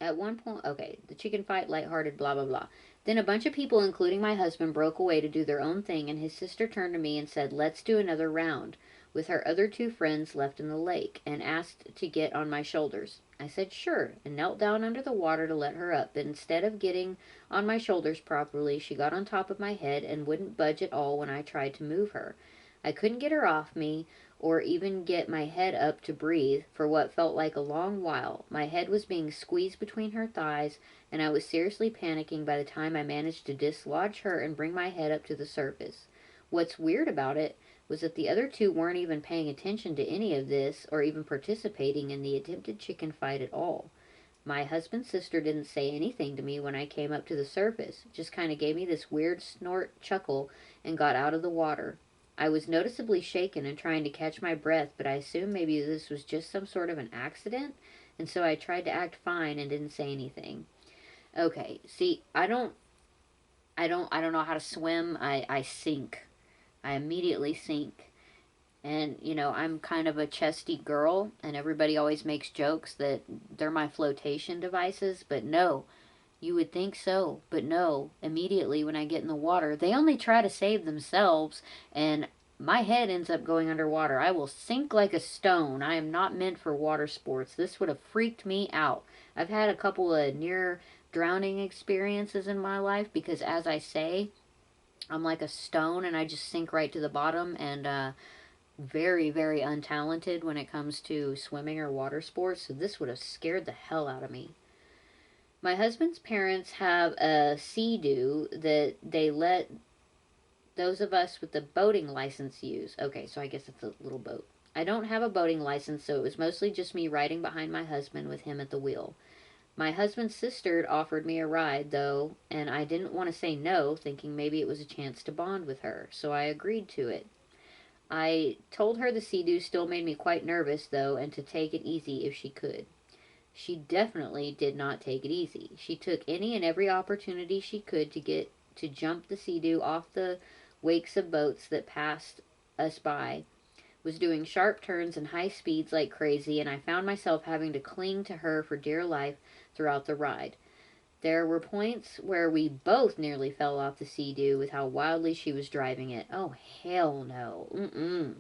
At one point, okay, the chicken fight, lighthearted, blah, blah, blah. Then a bunch of people, including my husband, broke away to do their own thing, and his sister turned to me and said, let's do another round, with her other two friends left in the lake, and asked to get on my shoulders. I said sure, and knelt down under the water to let her up, but instead of getting on my shoulders properly, she got on top of my head and wouldn't budge at all when I tried to move her. I couldn't get her off me or even get my head up to breathe for what felt like a long while. My head was being squeezed between her thighs, and I was seriously panicking by the time I managed to dislodge her and bring my head up to the surface. What's weird about it was that the other two weren't even paying attention to any of this or even participating in the attempted chicken fight at all. My husband's sister didn't say anything to me when I came up to the surface, just kind of gave me this weird snort chuckle and got out of the water. I was noticeably shaken and trying to catch my breath, but I assumed maybe this was just some sort of an accident, and so I tried to act fine and didn't say anything. Okay, see, I don't know how to swim. I sink. I immediately sink. And, I'm kind of a chesty girl, and everybody always makes jokes that they're my flotation devices, but no, you would think so, but no. Immediately when I get in the water, they only try to save themselves, and my head ends up going underwater. I will sink like a stone. I am not meant for water sports. This would have freaked me out. I've had a couple of near drowning experiences in my life because, as I say, I'm like a stone and I just sink right to the bottom, and very, very untalented when it comes to swimming or water sports, so this would have scared the hell out of me. My husband's parents have a sea-doo that they let those of us with the boating license use. Okay, so I guess it's a little boat. I don't have a boating license, so it was mostly just me riding behind my husband with him at the wheel. My husband's sister offered me a ride, though, and I didn't want to say no, thinking maybe it was a chance to bond with her, so I agreed to it. I told her the sea-doo still made me quite nervous, though, and to take it easy if she could. She definitely did not take it easy. She took any and every opportunity she could to get to jump the sea-doo off the wakes of boats that passed us by, was doing sharp turns and high speeds like crazy, and I found myself having to cling to her for dear life throughout the ride. There were points where we both nearly fell off the sea-doo with how wildly she was driving it. Oh, hell no. Mm-mm.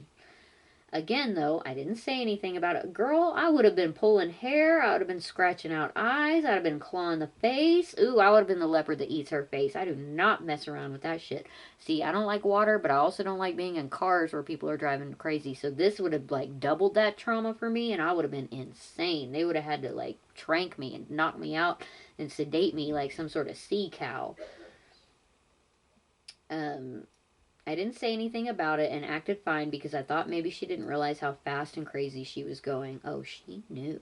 Again, though, I didn't say anything about it. Girl, I would have been pulling hair. I would have been scratching out eyes. I'd have been clawing the face. Ooh, I would have been the leopard that eats her face. I do not mess around with that shit. See, I don't like water, but I also don't like being in cars where people are driving crazy. So this would have, like, doubled that trauma for me, and I would have been insane. They would have had to, like, trank me and knock me out and sedate me like some sort of sea cow. Um, I didn't say anything about it and acted fine because I thought maybe she didn't realize how fast and crazy she was going. Oh, she knew.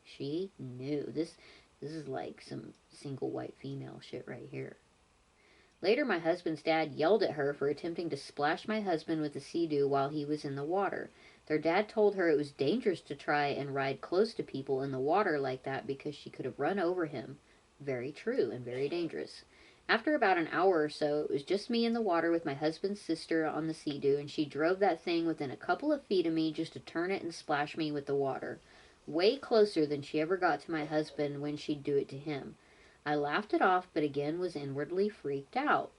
She knew. This is like some single white female shit right here. Later, my husband's dad yelled at her for attempting to splash my husband with the sea-doo while he was in the water. Their dad told her it was dangerous to try and ride close to people in the water like that because she could have run over him. Very true and very dangerous. After about an hour or so, it was just me in the water with my husband's sister on the sea-doo, and she drove that thing within a couple of feet of me just to turn it and splash me with the water. Way closer than she ever got to my husband when she'd do it to him. I laughed it off, but again was inwardly freaked out.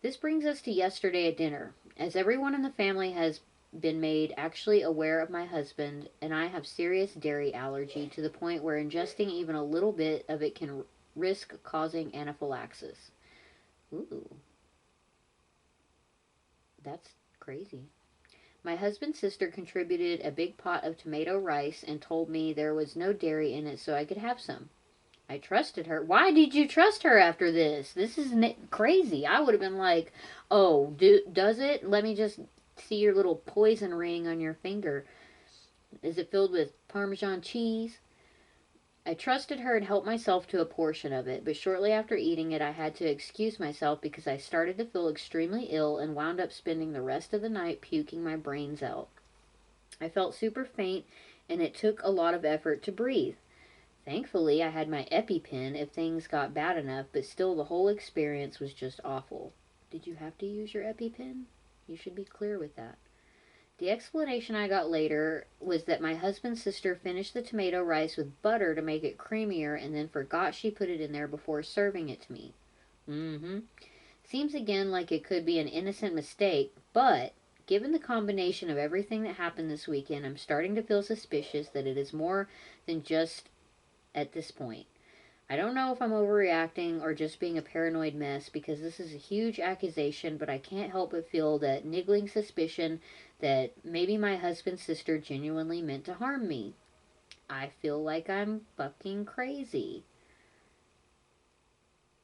This brings us to yesterday at dinner. As everyone in the family has been made actually aware of my husband, and I have serious dairy allergy to the point where ingesting even a little bit of it can risk causing anaphylaxis. Ooh, that's crazy. My husband's sister contributed a big pot of tomato rice and told me there was no dairy in it so I could have some. I trusted her. Why did you trust her after this? This is crazy. I would have been like, oh, does it? Let me just see your little poison ring on your finger. Is it filled with Parmesan cheese? I trusted her and helped myself to a portion of it, but shortly after eating it I had to excuse myself because I started to feel extremely ill and wound up spending the rest of the night puking my brains out. I felt super faint and it took a lot of effort to breathe. Thankfully, I had my EpiPen if things got bad enough, but still the whole experience was just awful. Did you have to use your EpiPen? You should be clear with that. The explanation I got later was that my husband's sister finished the tomato rice with butter to make it creamier and then forgot she put it in there before serving it to me. Seems again like it could be an innocent mistake, but given the combination of everything that happened this weekend, I'm starting to feel suspicious that it is more than just at this point. I don't know if I'm overreacting or just being a paranoid mess because this is a huge accusation, but I can't help but feel that niggling suspicion that maybe my husband's sister genuinely meant to harm me. I feel like I'm fucking crazy.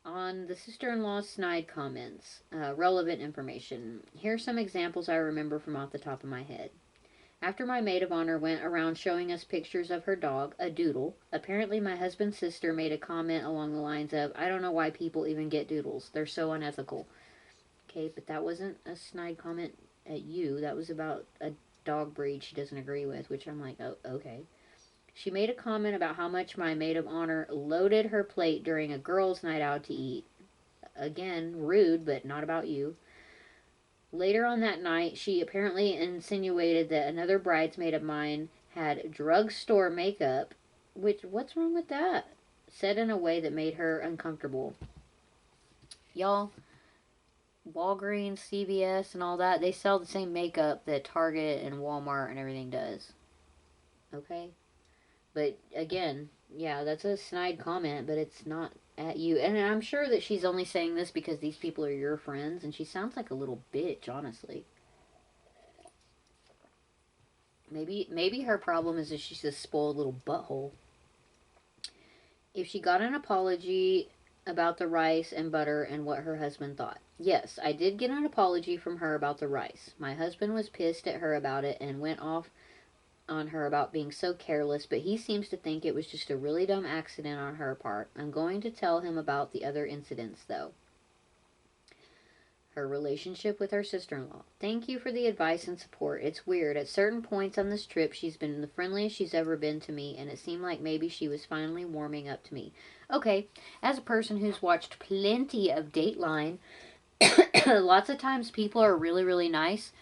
On the sister-in-law snide comments, relevant information. Here's some examples I remember from off the top of my head. After my maid of honor went around showing us pictures of her dog, a doodle, apparently my husband's sister made a comment along the lines of, I don't know why people even get doodles. They're so unethical. Okay, but that wasn't a snide comment at you. That was about a dog breed she doesn't agree with, which I'm like, oh, okay. She made a comment about how much my maid of honor loaded her plate during a girls' night out to eat. Again, rude, but not about you. Later on that night, she apparently insinuated that another bridesmaid of mine had drugstore makeup, which, what's wrong with that? Said in a way that made her uncomfortable. Y'all, Walgreens, CVS, and all that, they sell the same makeup that Target and Walmart and everything does. Okay? But again, yeah, that's a snide comment, but it's not at you. And I'm sure that she's only saying this because these people are your friends, and she sounds like a little bitch, honestly. Maybe her problem is that she's a spoiled little butthole. If she got an apology about the rice and butter and what her husband thought. Yes, I did get an apology from her about the rice. My husband was pissed at her about it and went off on her about being so careless, but he seems to think it was just a really dumb accident on her part. I'm going to tell him about the other incidents, though. Her relationship with her sister-in-law. Thank you for the advice and support. It's weird. At certain points on this trip, she's been the friendliest she's ever been to me, and it seemed like maybe she was finally warming up to me. Okay, as a person who's watched plenty of Dateline, lots of times people are really, really nice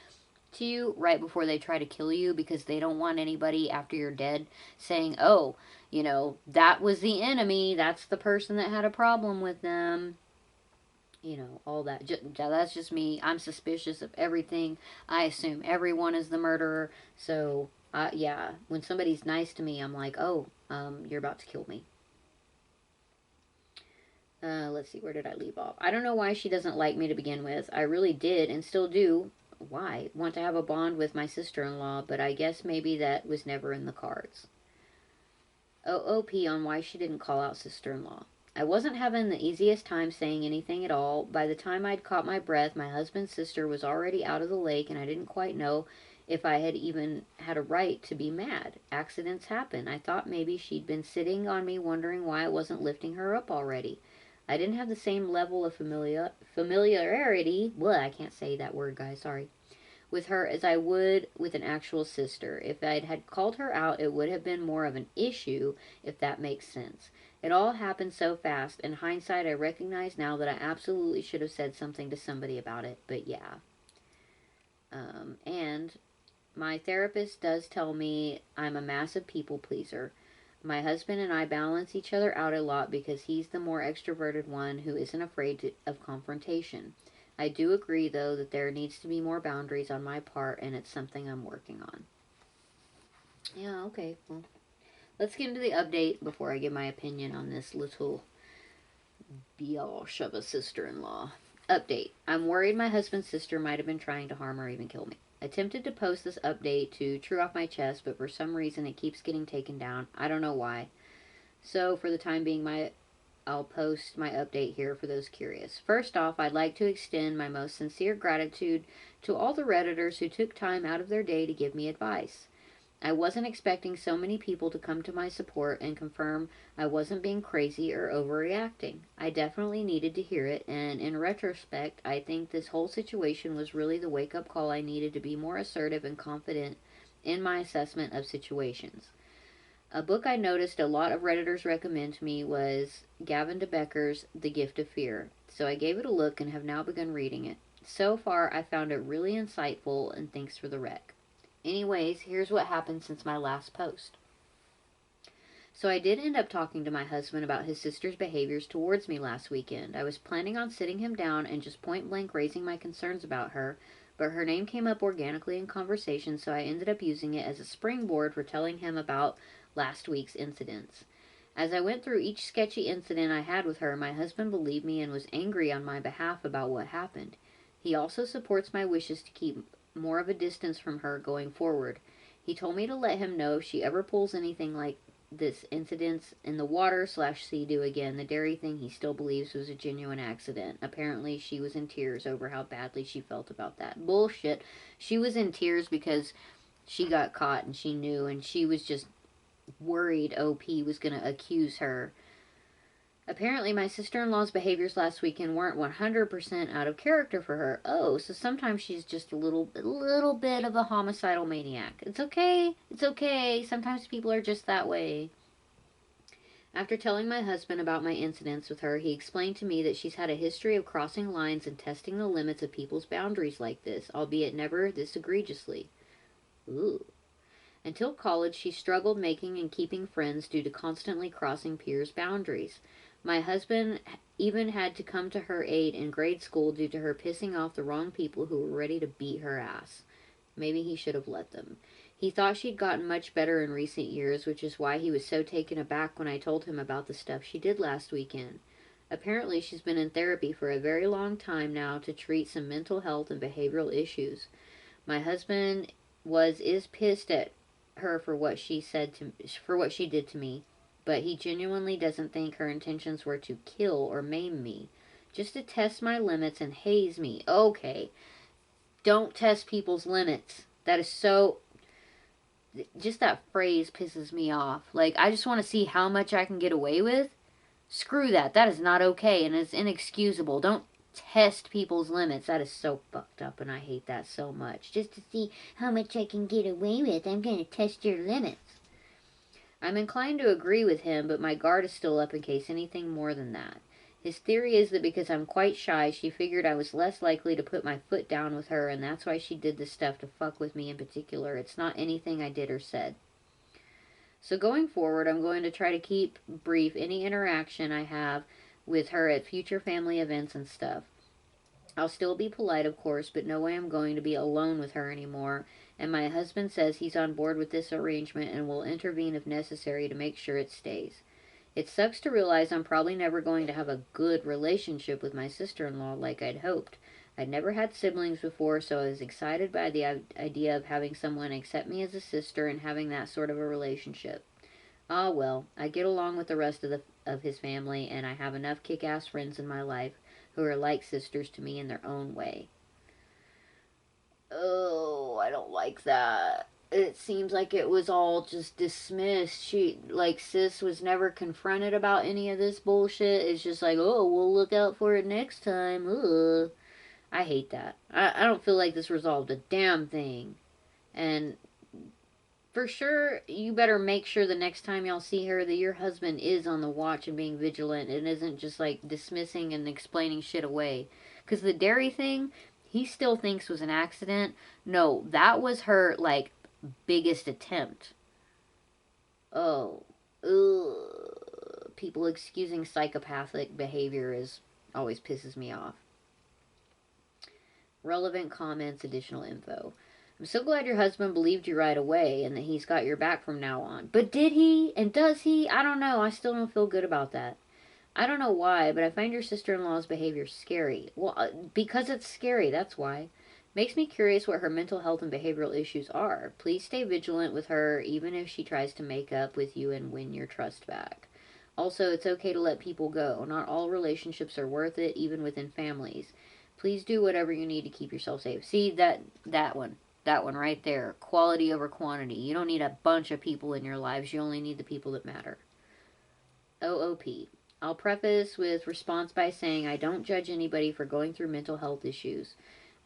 to you right before they try to kill you because they don't want anybody after you're dead saying, oh, that was the enemy. That's the person that had a problem with them. All that. That's just me. I'm suspicious of everything. I assume everyone is the murderer. So, yeah, when somebody's nice to me, I'm like, oh, you're about to kill me. Let's see, where did I leave off? I don't know why she doesn't like me to begin with. I really did and still do. Why? Want to have a bond with my sister-in-law, but I guess maybe that was never in the cards. OOP on why she didn't call out sister-in-law. I wasn't having the easiest time saying anything at all. By the time I'd caught my breath, my husband's sister was already out of the lake, and I didn't quite know if I had even had a right to be mad. Accidents happen. I thought maybe she'd been sitting on me wondering why I wasn't lifting her up already. I didn't have the same level of familiarity. Well, I can't say that word, guys. Sorry. With her as I would with an actual sister. If I'd had called her out, it would have been more of an issue, if that makes sense. It all happened so fast. In hindsight, I recognize now that I absolutely should have said something to somebody about it. But yeah. And my therapist does tell me I'm a massive people pleaser. My husband and I balance each other out a lot because he's the more extroverted one who isn't afraid of confrontation. I do agree, though, that there needs to be more boundaries on my part, and it's something I'm working on. Yeah, okay. Well, let's get into the update before I give my opinion on this little biatch of a sister-in-law. Update. I'm worried my husband's sister might have been trying to harm or even kill me. Attempted to post this update to cheer off my chest, but for some reason it keeps getting taken down. I don't know why. So, for the time being, I'll post my update here for those curious. First off, I'd like to extend my most sincere gratitude to all the Redditors who took time out of their day to give me advice. I wasn't expecting so many people to come to my support and confirm I wasn't being crazy or overreacting. I definitely needed to hear it, and in retrospect, I think this whole situation was really the wake-up call I needed to be more assertive and confident in my assessment of situations. A book I noticed a lot of Redditors recommend to me was Gavin de Becker's The Gift of Fear, so I gave it a look and have now begun reading it. So far, I found it really insightful, and thanks for the rec. Anyways, here's what happened since my last post. So I did end up talking to my husband about his sister's behaviors towards me last weekend. I was planning on sitting him down and just point blank raising my concerns about her, but her name came up organically in conversation, so I ended up using it as a springboard for telling him about last week's incidents. As I went through each sketchy incident I had with her, my husband believed me and was angry on my behalf about what happened. He also supports my wishes to keep more of a distance from her going forward. He told me to let him know if she ever pulls anything like this incidents in the water slash sea do again. The dairy thing he still believes was a genuine accident. Apparently she was in tears over how badly she felt about that. Bullshit. She was in tears because she got caught and she knew, and she was just worried OP was going to accuse her. Apparently, my sister-in-law's behaviors last weekend weren't 100% out of character for her. Oh, so sometimes she's just a little bit of a homicidal maniac. It's okay. It's okay. Sometimes people are just that way. After telling my husband about my incidents with her, he explained to me that she's had a history of crossing lines and testing the limits of people's boundaries like this, albeit never this egregiously. Ooh. Until college, she struggled making and keeping friends due to constantly crossing peers' boundaries. My husband even had to come to her aid in grade school due to her pissing off the wrong people who were ready to beat her ass. Maybe he should have let them. He thought she'd gotten much better in recent years, which is why he was so taken aback when I told him about the stuff she did last weekend. Apparently, she's been in therapy for a very long time now to treat some mental health and behavioral issues. My husband is pissed at her for what she did to me, but he genuinely doesn't think her intentions were to kill or maim me, just to test my limits and haze me. Okay, don't test people's limits. That is so, just that phrase pisses me off. Like, I just want to see how much I can get away with. Screw that. That is not okay and it's inexcusable. Don't test people's limits. That is so fucked up and I hate that so much. Just to see how much I can get away with, I'm going to test your limits. I'm inclined to agree with him, but my guard is still up in case anything more than that. His theory is that because I'm quite shy, she figured I was less likely to put my foot down with her, and that's why she did this stuff to fuck with me in particular. It's not anything I did or said. So going forward, I'm going to try to keep brief any interaction I have with her at future family events and stuff. I'll still be polite, of course, but no way I'm going to be alone with her anymore, and my husband says he's on board with this arrangement and will intervene if necessary to make sure it stays. It sucks to realize I'm probably never going to have a good relationship with my sister-in-law like I'd hoped. I'd never had siblings before, so I was excited by the idea of having someone accept me as a sister and having that sort of a relationship. Ah well, I get along with the rest of his family, and I have enough kick-ass friends in my life who are like sisters to me in their own way. Oh, I don't like that. It seems like it was all just dismissed. Sis was never confronted about any of this bullshit. It's just like, oh, we'll look out for it next time. Ugh. I hate that. I don't feel like this resolved a damn thing. And for sure, you better make sure the next time y'all see her that your husband is on the watch and being vigilant and isn't just like dismissing and explaining shit away. Because the dairy thing, he still thinks was an accident. No, that was her, like, biggest attempt. Oh. Ugh. People excusing psychopathic behavior always pisses me off. Relevant comments, additional info. I'm so glad your husband believed you right away and that he's got your back from now on. But did he? And does he? I don't know. I still don't feel good about that. I don't know why, but I find your sister-in-law's behavior scary. Well, because it's scary, that's why. Makes me curious what her mental health and behavioral issues are. Please stay vigilant with her, even if she tries to make up with you and win your trust back. Also, it's okay to let people go. Not all relationships are worth it, even within families. Please do whatever you need to keep yourself safe. See, that one. That one right there. Quality over quantity. You don't need a bunch of people in your lives. You only need the people that matter. OOP. I'll preface with response by saying I don't judge anybody for going through mental health issues.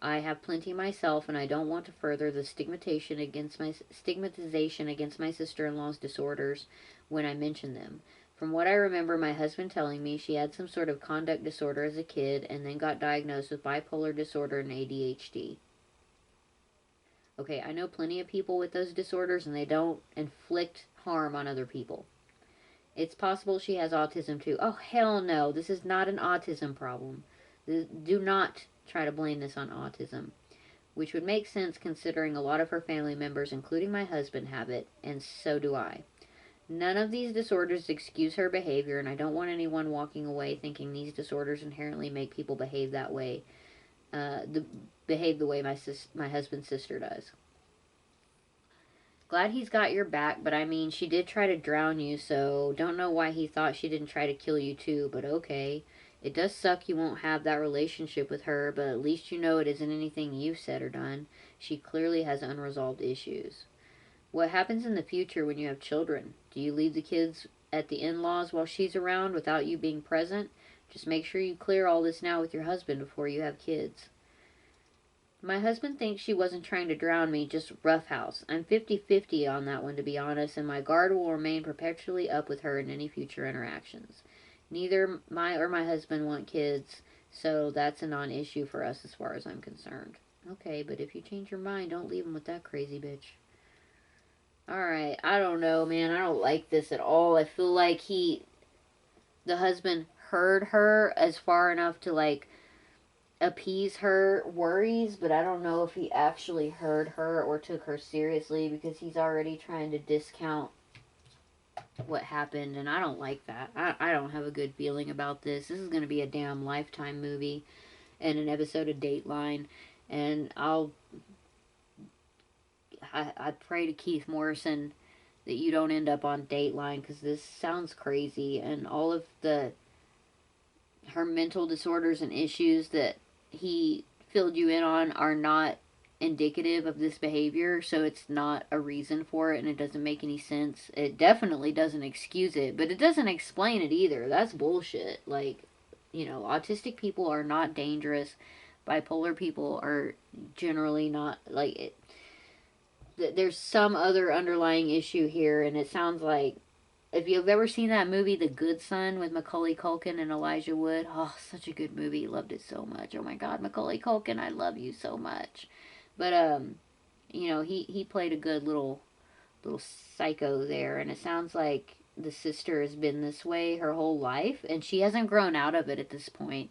I have plenty myself, and I don't want to further the stigmatization against my sister-in-law's disorders when I mention them. From what I remember my husband telling me, she had some sort of conduct disorder as a kid and then got diagnosed with bipolar disorder and ADHD. Okay, I know plenty of people with those disorders and they don't inflict harm on other people. It's possible she has autism too. Oh, hell no. This is not an autism problem. Do not try to blame this on autism. Which would make sense considering a lot of her family members, including my husband, have it, and so do I. None of these disorders excuse her behavior, and I don't want anyone walking away thinking these disorders inherently make people behave that way. behave the way my husband's sister does. Glad he's got your back, but I mean, she did try to drown you, so don't know why he thought she didn't try to kill you too, but okay. It does suck you won't have that relationship with her, but at least you know it isn't anything you've said or done. She clearly has unresolved issues. What happens in the future when you have children? Do you leave the kids at the in laws while she's around without you being present? Just make sure you clear all this now with your husband before you have kids. My husband thinks she wasn't trying to drown me, just roughhouse. I'm 50-50 on that one, to be honest, and my guard will remain perpetually up with her in any future interactions. Neither my husband want kids, so that's a non-issue for us as far as I'm concerned. Okay, but if you change your mind, don't leave him with that crazy bitch. Alright, I don't know, man. I don't like this at all. I feel like the husband heard her as far enough to, like, appease her worries, but I don't know if he actually heard her or took her seriously because he's already trying to discount what happened, and I don't like that. I don't have a good feeling about this. This is going to be a damn Lifetime movie and an episode of Dateline, and I pray to Keith Morrison that you don't end up on Dateline because this sounds crazy, and all of her mental disorders and issues that he filled you in on are not indicative of this behavior, so it's not a reason for it, and it doesn't make any sense. It definitely doesn't excuse it, but it doesn't explain it either. That's bullshit. Like, autistic people are not dangerous. Bipolar people are generally not, like, there's some other underlying issue here, and it sounds like, if you've ever seen that movie, The Good Son, with Macaulay Culkin and Elijah Wood, oh, such a good movie. Loved it so much. Oh my God, Macaulay Culkin, I love you so much. But he played a good little psycho there, and it sounds like the sister has been this way her whole life, and she hasn't grown out of it at this point.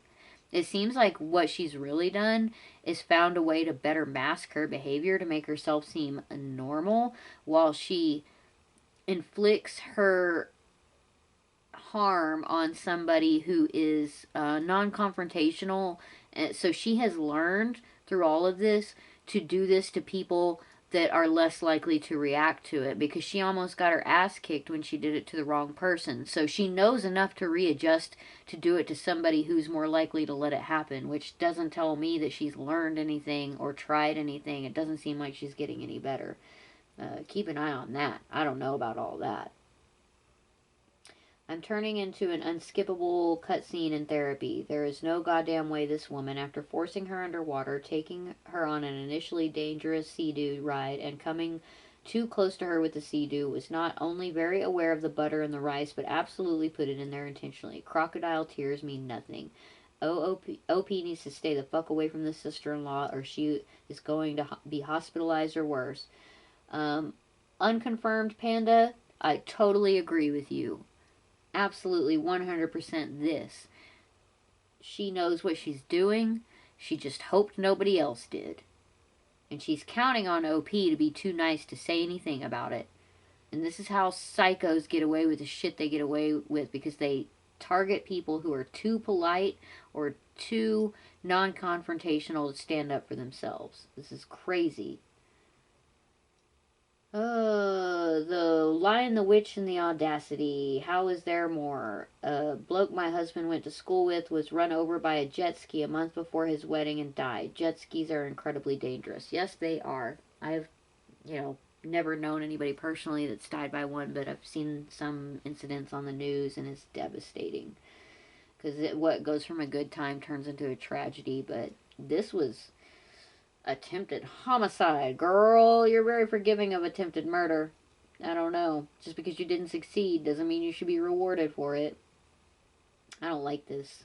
It seems like what she's really done is found a way to better mask her behavior to make herself seem normal while she inflicts her harm on somebody who is non-confrontational. So she has learned through all of this to do this to people that are less likely to react to it, because she almost got her ass kicked when she did it to the wrong person. So she knows enough to readjust to do it to somebody who's more likely to let it happen, which doesn't tell me that she's learned anything or tried anything. It doesn't seem like she's getting any better. Keep an eye on that. I don't know about all that. I'm turning into an unskippable cutscene in therapy. There is no goddamn way this woman, after forcing her underwater, taking her on an initially dangerous Sea-Doo ride, and coming too close to her with the Sea-Doo, was not only very aware of the butter and the rice, but absolutely put it in there intentionally. Crocodile tears mean nothing. OP needs to stay the fuck away from the sister-in-law, or she is going to be hospitalized or worse. Unconfirmed Panda, I totally agree with you. Absolutely 100% this. She knows what she's doing. She just hoped nobody else did. And she's counting on OP to be too nice to say anything about it. And this is how psychos get away with the shit they get away with, because they target people who are too polite or too non-confrontational to stand up for themselves. This is crazy. The Lion, the Witch, and the Audacity. How is there more? A bloke my husband went to school with was run over by a jet ski a month before his wedding and died. Jet skis are incredibly dangerous. Yes, they are. I've, never known anybody personally that's died by one, but I've seen some incidents on the news, and it's devastating. Because what goes from a good time turns into a tragedy, but this was attempted homicide. Girl, you're very forgiving of attempted murder. I don't know. Just because you didn't succeed doesn't mean you should be rewarded for it. I don't like this.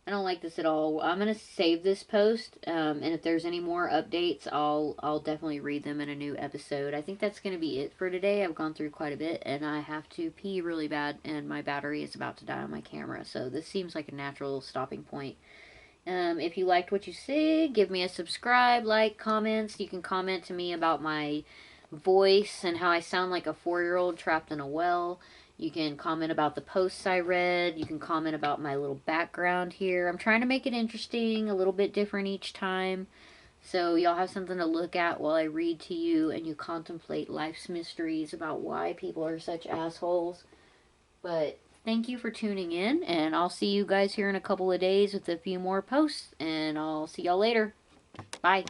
I don't like this at all. I'm going to save this post, and if there's any more updates, I'll definitely read them in a new episode. I think that's going to be it for today. I've gone through quite a bit, and I have to pee really bad, and my battery is about to die on my camera, so this seems like a natural stopping point. If you liked what you see, give me a subscribe, like, comments. You can comment to me about my voice and how I sound like a 4-year-old trapped in a well. You can comment about the posts I read. You can comment about my little background here. I'm trying to make it interesting, a little bit different each time. So y'all have something to look at while I read to you and you contemplate life's mysteries about why people are such assholes. But thank you for tuning in, and I'll see you guys here in a couple of days with a few more posts, and I'll see y'all later. Bye.